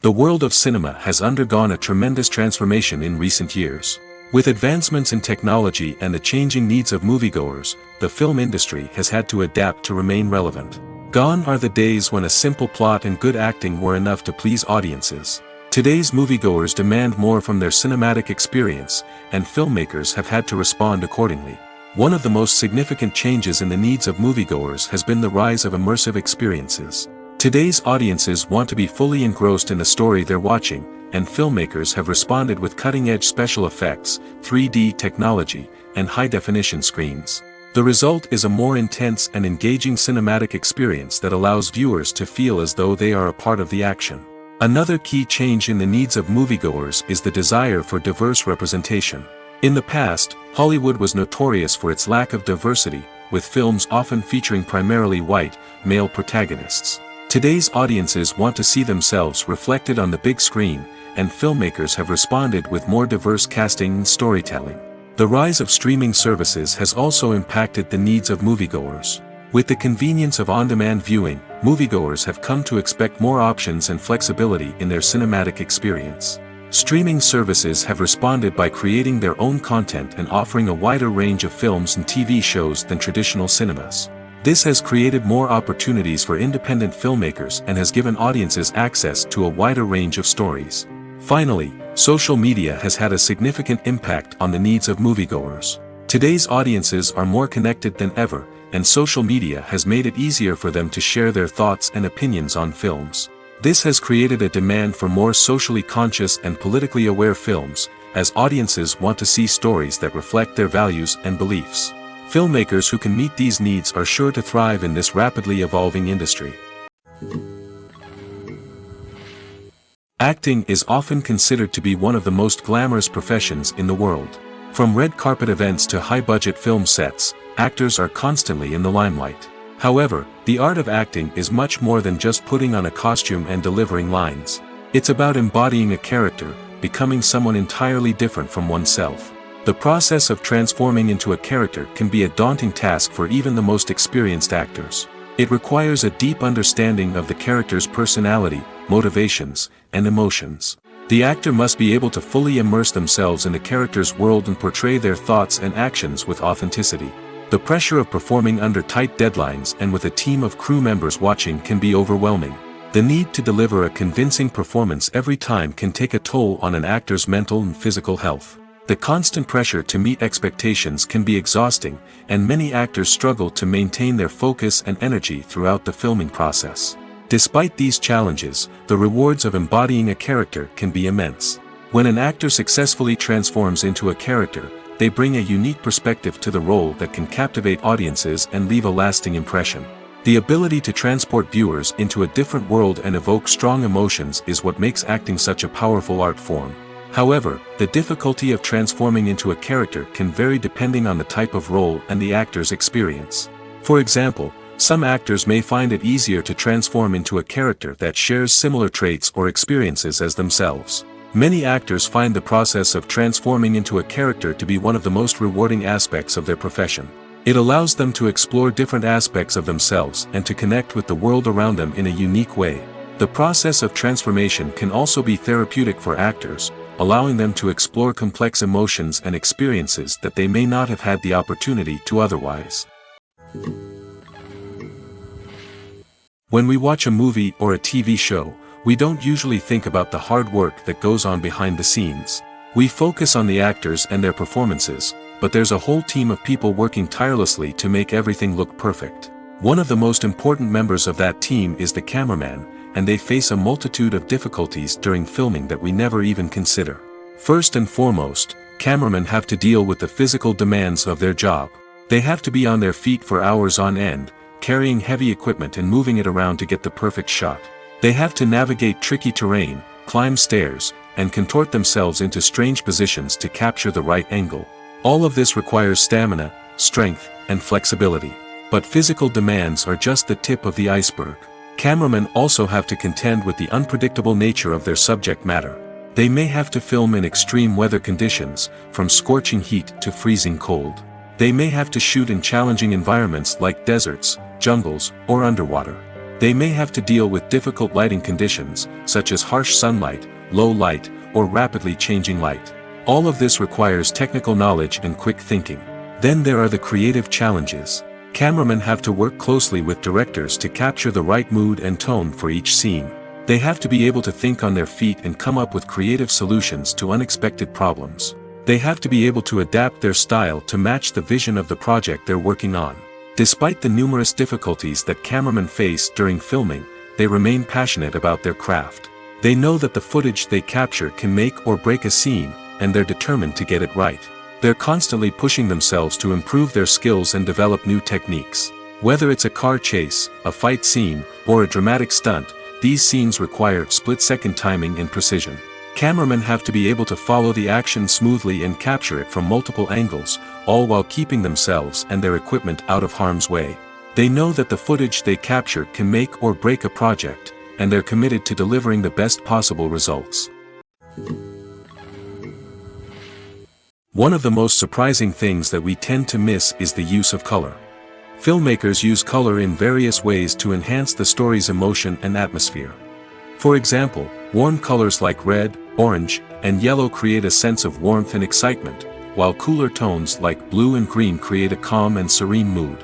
A: The world of cinema has undergone a tremendous transformation in recent years. With advancements in technology and the changing needs of moviegoers, the film industry has had to adapt to remain relevant. Gone are the days when a simple plot and good acting were enough to please audiences. Today's moviegoers demand more from their cinematic experience, and filmmakers have had to respond accordingly. One of the most significant changes in the needs of moviegoers has been the rise of immersive experiences. Today's audiences want to be fully engrossed in the story they're watching, and filmmakers have responded with cutting-edge special effects, 3D technology, and high-definition screens. The result is a more intense and engaging cinematic experience that allows viewers to feel as though they are a part of the action. Another key change in the needs of moviegoers is the desire for diverse representation. In the past, Hollywood was notorious for its lack of diversity, with films often featuring primarily white, male protagonists. Today's audiences want to see themselves reflected on the big screen, and filmmakers have responded with more diverse casting and storytelling. The rise of streaming services has also impacted the needs of moviegoers. With the convenience of on-demand viewing, moviegoers have come to expect more options and flexibility in their cinematic experience. Streaming services have responded by creating their own content and offering a wider range of films and TV shows than traditional cinemas. This has created more opportunities for independent filmmakers and has given audiences access to a wider range of stories. Finally, social media has had a significant impact on the needs of moviegoers. Today's audiences are more connected than ever, and social media has made it easier for them to share their thoughts and opinions on films. This has created a demand for more socially conscious and politically aware films, as audiences want to see stories that reflect their values and beliefs. Filmmakers who can meet these needs are sure to thrive in this rapidly evolving industry. Acting is often considered to be one of the most glamorous professions in the world. From red carpet events to high-budget film sets, actors are constantly in the limelight. However, the art of acting is much more than just putting on a costume and delivering lines. It's about embodying a character, becoming someone entirely different from oneself. The process of transforming into a character can be a daunting task for even the most experienced actors. It requires a deep understanding of the character's personality, motivations, and emotions. The actor must be able to fully immerse themselves in the character's world and portray their thoughts and actions with authenticity. The pressure of performing under tight deadlines and with a team of crew members watching can be overwhelming. The need to deliver a convincing performance every time can take a toll on an actor's mental and physical health. The constant pressure to meet expectations can be exhausting, and many actors struggle to maintain their focus and energy throughout the filming process. Despite these challenges, the rewards of embodying a character can be immense. When an actor successfully transforms into a character, they bring a unique perspective to the role that can captivate audiences and leave a lasting impression. The ability to transport viewers into a different world and evoke strong emotions is what makes acting such a powerful art form. However, the difficulty of transforming into a character can vary depending on the type of role and the actor's experience. For example, some actors may find it easier to transform into a character that shares similar traits or experiences as themselves. Many actors find the process of transforming into a character to be one of the most rewarding aspects of their profession. It allows them to explore different aspects of themselves and to connect with the world around them in a unique way. The process of transformation can also be therapeutic for actors, allowing them to explore complex emotions and experiences that they may not have had the opportunity to otherwise. When we watch a movie or a TV show, we don't usually think about the hard work that goes on behind the scenes. We focus on the actors and their performances, but there's a whole team of people working tirelessly to make everything look perfect. One of the most important members of that team is the cameraman, and they face a multitude of difficulties during filming that we never even consider. First and foremost, cameramen have to deal with the physical demands of their job. They have to be on their feet for hours on end, carrying heavy equipment and moving it around to get the perfect shot. They have to navigate tricky terrain, climb stairs, and contort themselves into strange positions to capture the right angle. All of this requires stamina, strength, and flexibility. But physical demands are just the tip of the iceberg. Cameramen also have to contend with the unpredictable nature of their subject matter. They may have to film in extreme weather conditions, from scorching heat to freezing cold. They may have to shoot in challenging environments like deserts, jungles, or underwater. They may have to deal with difficult lighting conditions, such as harsh sunlight, low light, or rapidly changing light. All of this requires technical knowledge and quick thinking. Then there are the creative challenges. Cameramen have to work closely with directors to capture the right mood and tone for each scene. They have to be able to think on their feet and come up with creative solutions to unexpected problems. They have to be able to adapt their style to match the vision of the project they're working on. Despite the numerous difficulties that cameramen face during filming, they remain passionate about their craft. They know that the footage they capture can make or break a scene, and they're determined to get it right. They're constantly pushing themselves to improve their skills and develop new techniques. Whether it's a car chase, a fight scene, or a dramatic stunt, these scenes require split-second timing and precision. Cameramen have to be able to follow the action smoothly and capture it from multiple angles, all while keeping themselves and their equipment out of harm's way. They know that the footage they capture can make or break a project, and they're committed to delivering the best possible results. One of the most surprising things that we tend to miss is the use of color. Filmmakers use color in various ways to enhance the story's emotion and atmosphere. For example, warm colors like red, orange, and yellow create a sense of warmth and excitement, while cooler tones like blue and green create a calm and serene mood.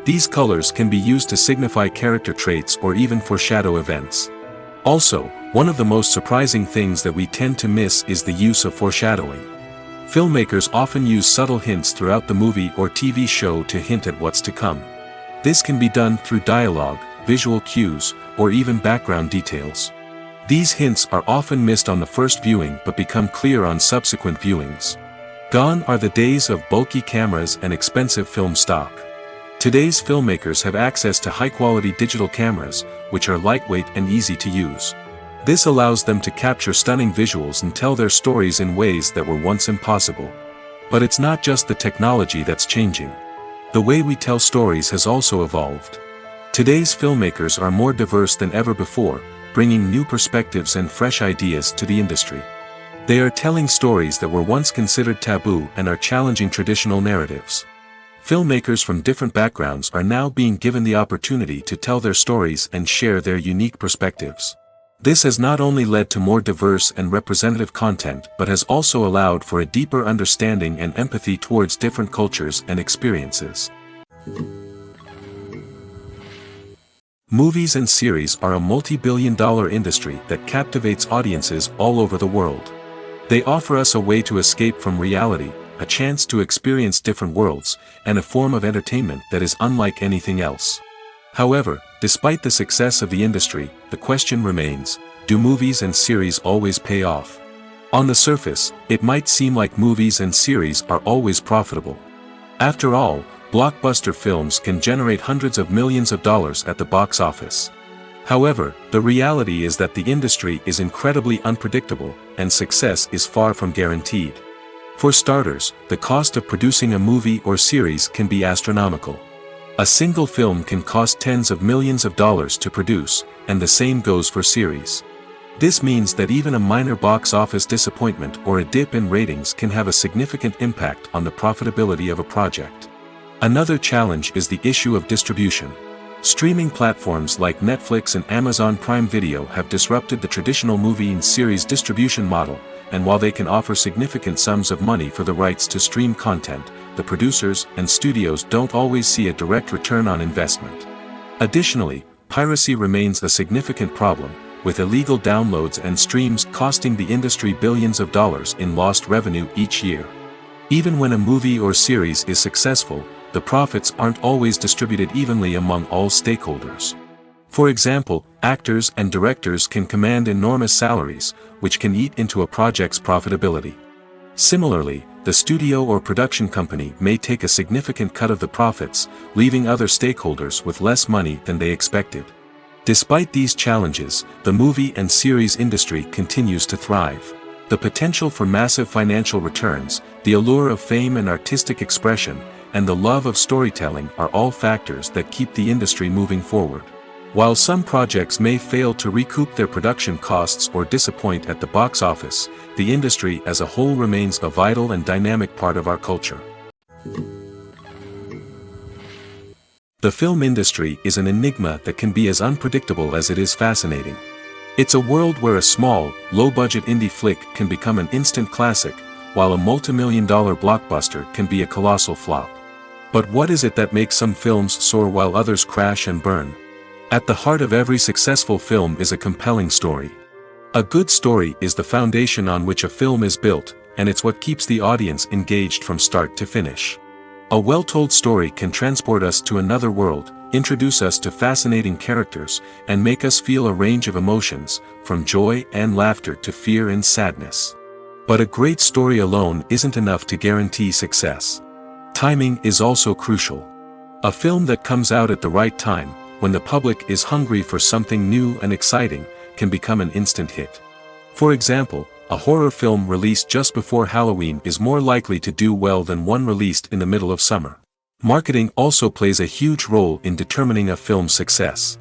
A: These colors can be used to signify character traits or even foreshadow events. Also, one of the most surprising things that we tend to miss is the use of foreshadowing. Filmmakers often use subtle hints throughout the movie or TV show to hint at what's to come. This can be done through dialogue, visual cues, or even background details. These hints are often missed on the first viewing but become clear on subsequent viewings. Gone are the days of bulky cameras and expensive film stock. Today's filmmakers have access to high-quality digital cameras, which are lightweight and easy to use. This allows them to capture stunning visuals and tell their stories in ways that were once impossible. But it's not just the technology that's changing. The way we tell stories has also evolved. Today's filmmakers are more diverse than ever before, bringing new perspectives and fresh ideas to the industry. They are telling stories that were once considered taboo and are challenging traditional narratives. Filmmakers from different backgrounds are now being given the opportunity to tell their stories and share their unique perspectives. This has not only led to more diverse and representative content but has also allowed for a deeper understanding and empathy towards different cultures and experiences. Movies and series are a multi-billion-dollar industry that captivates audiences all over the world. They offer us a way to escape from reality, a chance to experience different worlds, and a form of entertainment that is unlike anything else. However, despite the success of the industry, the question remains, do movies and series always pay off? On the surface, it might seem like movies and series are always profitable. After all, blockbuster films can generate hundreds of millions of dollars at the box office. However, the reality is that the industry is incredibly unpredictable, and success is far from guaranteed. For starters, the cost of producing a movie or series can be astronomical. A single film can cost tens of millions of dollars to produce, and the same goes for series. This means that even a minor box office disappointment or a dip in ratings can have a significant impact on the profitability of a project. Another challenge is the issue of distribution. Streaming platforms like Netflix and Amazon Prime Video have disrupted the traditional movie and series distribution model, and while they can offer significant sums of money for the rights to stream content, the producers and studios don't always see a direct return on investment. Additionally, piracy remains a significant problem, with illegal downloads and streams costing the industry billions of dollars in lost revenue each year. Even when a movie or series is successful, the profits aren't always distributed evenly among all stakeholders. For example, actors and directors can command enormous salaries, which can eat into a project's profitability. Similarly, the studio or production company may take a significant cut of the profits, leaving other stakeholders with less money than they expected. Despite these challenges, the movie and series industry continues to thrive. The potential for massive financial returns, the allure of fame and artistic expression, and the love of storytelling are all factors that keep the industry moving forward. While some projects may fail to recoup their production costs or disappoint at the box office, the industry as a whole remains a vital and dynamic part of our culture. The film industry is an enigma that can be as unpredictable as it is fascinating. It's a world where a small, low-budget indie flick can become an instant classic, while a multi-million-dollar blockbuster can be a colossal flop. But what is it that makes some films soar while others crash and burn? At the heart of every successful film is a compelling story. A good story is the foundation on which a film is built, and it's what keeps the audience engaged from start to finish. A well-told story can transport us to another world, introduce us to fascinating characters, and make us feel a range of emotions, from joy and laughter to fear and sadness. But a great story alone isn't enough to guarantee success. Timing is also crucial. A film that comes out at the right time, when the public is hungry for something new and exciting, can become an instant hit. For example, a horror film released just before Halloween is more likely to do well than one released in the middle of summer. Marketing also plays a huge role in determining a film's success.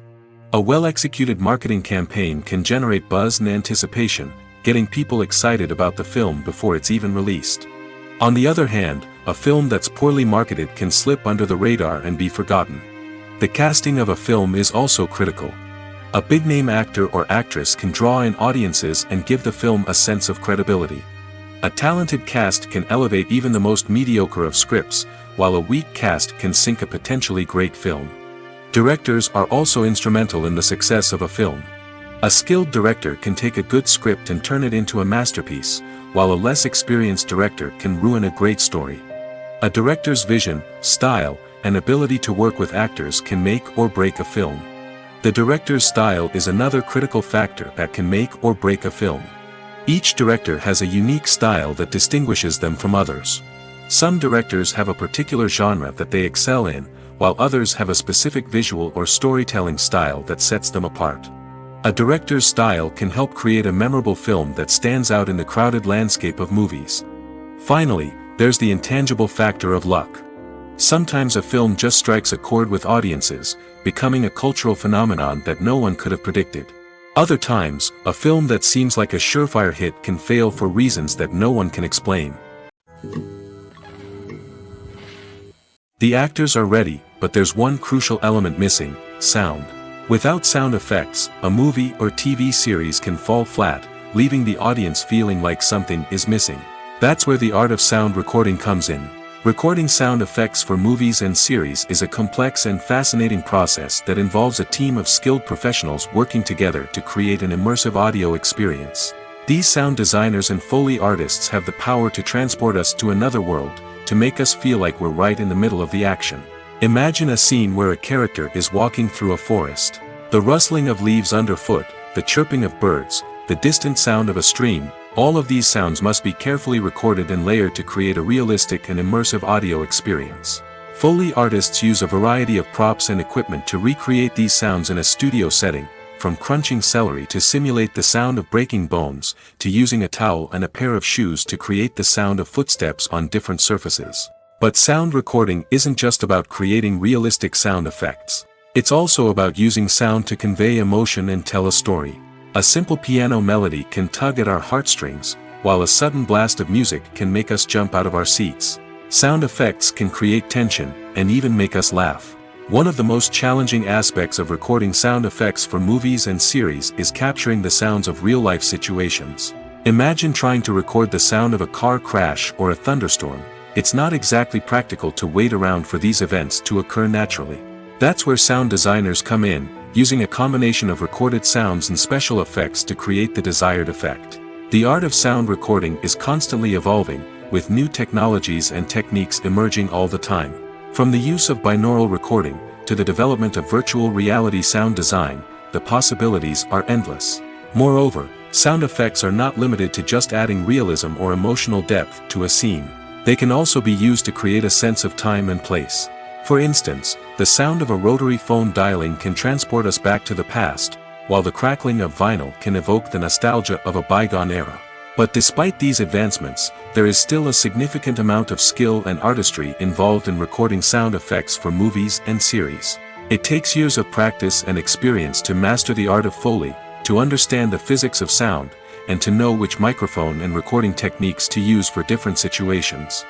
A: A well-executed marketing campaign can generate buzz and anticipation, getting people excited about the film before it's even released. On the other hand, a film that's poorly marketed can slip under the radar and be forgotten. The casting of a film is also critical. A big-name actor or actress can draw in audiences and give the film a sense of credibility. A talented cast can elevate even the most mediocre of scripts, while a weak cast can sink a potentially great film. Directors are also instrumental in the success of a film. A skilled director can take a good script and turn it into a masterpiece, while a less experienced director can ruin a great story. A director's vision, style, and ability to work with actors can make or break a film. The director's style is another critical factor that can make or break a film. Each director has a unique style that distinguishes them from others. Some directors have a particular genre that they excel in, while others have a specific visual or storytelling style that sets them apart. A director's style can help create a memorable film that stands out in the crowded landscape of movies. Finally, there's the intangible factor of luck. Sometimes a film just strikes a chord with audiences, becoming a cultural phenomenon that no one could have predicted. Other times, a film that seems like a surefire hit can fail for reasons that no one can explain. The actors are ready, but there's one crucial element missing: sound. Without sound effects, a movie or TV series can fall flat, leaving the audience feeling like something is missing. That's where the art of sound recording comes in. Recording sound effects for movies and series is a complex and fascinating process that involves a team of skilled professionals working together to create an immersive audio experience. These sound designers and Foley artists have the power to transport us to another world, to make us feel like we're right in the middle of the action. Imagine a scene where a character is walking through a forest. The rustling of leaves underfoot, the chirping of birds, the distant sound of a stream, all of these sounds must be carefully recorded and layered to create a realistic and immersive audio experience. Foley artists use a variety of props and equipment to recreate these sounds in a studio setting, from crunching celery to simulate the sound of breaking bones, to using a towel and a pair of shoes to create the sound of footsteps on different surfaces. But sound recording isn't just about creating realistic sound effects. It's also about using sound to convey emotion and tell a story. A simple piano melody can tug at our heartstrings, while a sudden blast of music can make us jump out of our seats. Sound effects can create tension, and even make us laugh. One of the most challenging aspects of recording sound effects for movies and series is capturing the sounds of real-life situations. Imagine trying to record the sound of a car crash or a thunderstorm. It's not exactly practical to wait around for these events to occur naturally. That's where sound designers come in, using a combination of recorded sounds and special effects to create the desired effect. The art of sound recording is constantly evolving, with new technologies and techniques emerging all the time. From the use of binaural recording, to the development of virtual reality sound design, the possibilities are endless. Moreover, sound effects are not limited to just adding realism or emotional depth to a scene. They can also be used to create a sense of time and place. For instance, the sound of a rotary phone dialing can transport us back to the past, while the crackling of vinyl can evoke the nostalgia of a bygone era. But despite these advancements, there is still a significant amount of skill and artistry involved in recording sound effects for movies and series. It takes years of practice and experience to master the art of Foley, to understand the physics of sound, and to know which microphone and recording techniques to use for different situations.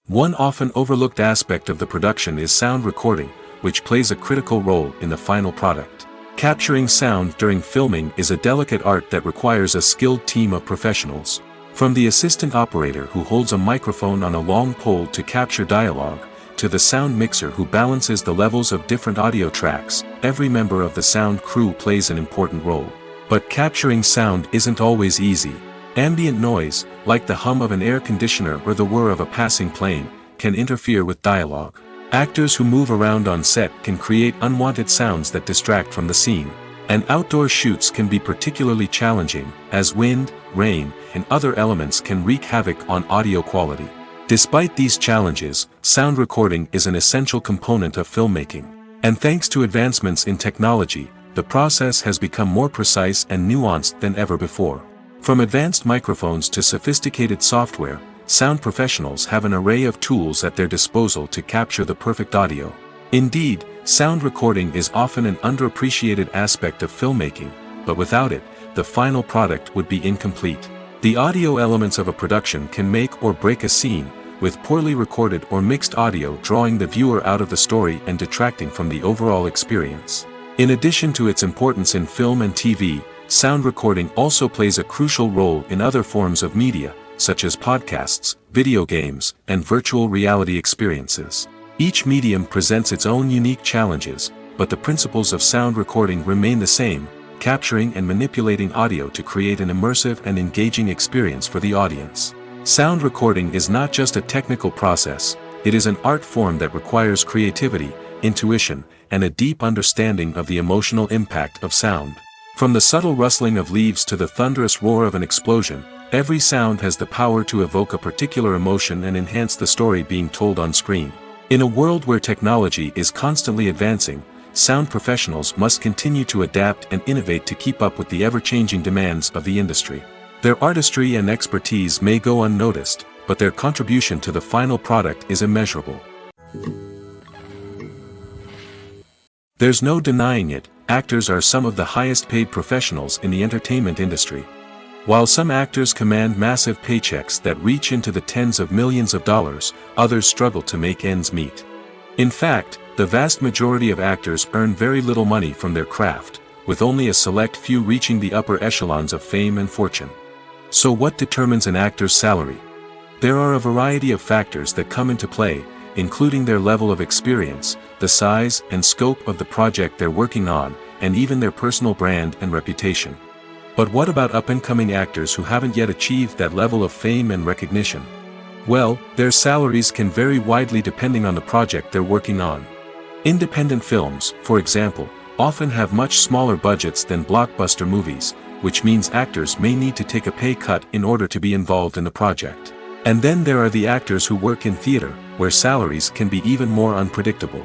A: One often overlooked aspect of the production is sound recording, which plays a critical role in the final product. Capturing sound during filming is a delicate art that requires a skilled team of professionals. From the assistant operator who holds a microphone on a long pole to capture dialogue, to the sound mixer who balances the levels of different audio tracks, every member of the sound crew plays an important role. But capturing sound isn't always easy. Ambient noise, like the hum of an air conditioner or the whir of a passing plane, can interfere with dialogue. Actors who move around on set can create unwanted sounds that distract from the scene. And outdoor shoots can be particularly challenging, as wind, rain, and other elements can wreak havoc on audio quality. Despite these challenges, sound recording is an essential component of filmmaking. And thanks to advancements in technology, the process has become more precise and nuanced than ever before. From advanced microphones to sophisticated software, sound professionals have an array of tools at their disposal to capture the perfect audio. Indeed, sound recording is often an underappreciated aspect of filmmaking, but without it, the final product would be incomplete. The audio elements of a production can make or break a scene, with poorly recorded or mixed audio drawing the viewer out of the story and detracting from the overall experience. In addition to its importance in film and TV, sound recording also plays a crucial role in other forms of media, such as podcasts, video games, and virtual reality experiences. Each medium presents its own unique challenges, but the principles of sound recording remain the same, capturing and manipulating audio to create an immersive and engaging experience for the audience. Sound recording is not just a technical process, it is an art form that requires creativity, intuition, and a deep understanding of the emotional impact of sound. From the subtle rustling of leaves to the thunderous roar of an explosion, every sound has the power to evoke a particular emotion and enhance the story being told on screen. In a world where technology is constantly advancing, sound professionals must continue to adapt and innovate to keep up with the ever-changing demands of the industry. Their artistry and expertise may go unnoticed, but their contribution to the final product is immeasurable. There's no denying it, actors are some of the highest-paid professionals in the entertainment industry. While some actors command massive paychecks that reach into the tens of millions of dollars, others struggle to make ends meet. In fact, the vast majority of actors earn very little money from their craft, with only a select few reaching the upper echelons of fame and fortune. So what determines an actor's salary? There are a variety of factors that come into play, including their level of experience, the size and scope of the project they're working on, and even their personal brand and reputation. But what about up-and-coming actors who haven't yet achieved that level of fame and recognition? Well, their salaries can vary widely depending on the project they're working on. Independent films, for example, often have much smaller budgets than blockbuster movies, which means actors may need to take a pay cut in order to be involved in the project. And then there are the actors who work in theater, where salaries can be even more unpredictable.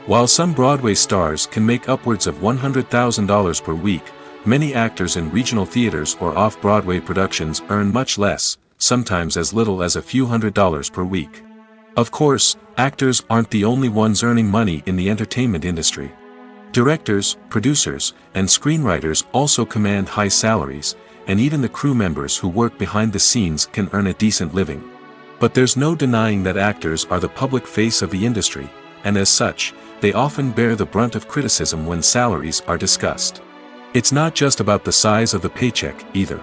A: While some Broadway stars can make upwards of $100,000 per week, many actors in regional theaters or off-Broadway productions earn much less, sometimes as little as a few $100s per week. Of course, actors aren't the only ones earning money in the entertainment industry. Directors, producers, and screenwriters also command high salaries, and even the crew members who work behind the scenes can earn a decent living. But there's no denying that actors are the public face of the industry, and as such, they often bear the brunt of criticism when salaries are discussed. It's not just about the size of the paycheck, either.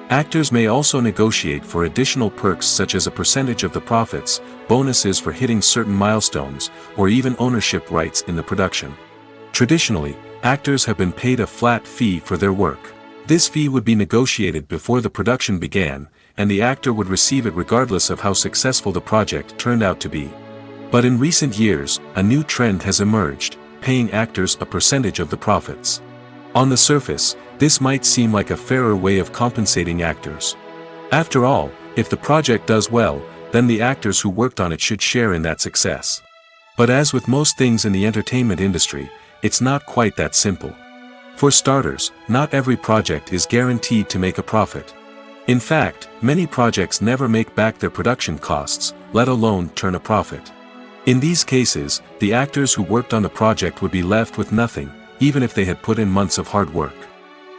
A: Actors may also negotiate for additional perks such as a percentage of the profits, bonuses for hitting certain milestones, or even ownership rights in the production. Traditionally, actors have been paid a flat fee for their work. This fee would be negotiated before the production began, and the actor would receive it regardless of how successful the project turned out to be. But in recent years, a new trend has emerged, paying actors a percentage of the profits. On the surface, this might seem like a fairer way of compensating actors. After all, if the project does well, then the actors who worked on it should share in that success. But as with most things in the entertainment industry, it's not quite that simple. For starters, not every project is guaranteed to make a profit. In fact, many projects never make back their production costs, let alone turn a profit. In these cases, the actors who worked on the project would be left with nothing, even if they had put in months of hard work.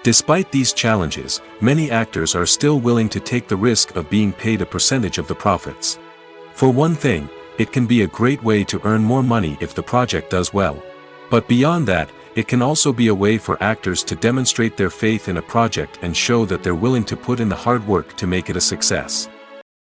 A: Despite these challenges, many actors are still willing to take the risk of being paid a percentage of the profits. For one thing, it can be a great way to earn more money if the project does well. But beyond that, it can also be a way for actors to demonstrate their faith in a project and show that they're willing to put in the hard work to make it a success.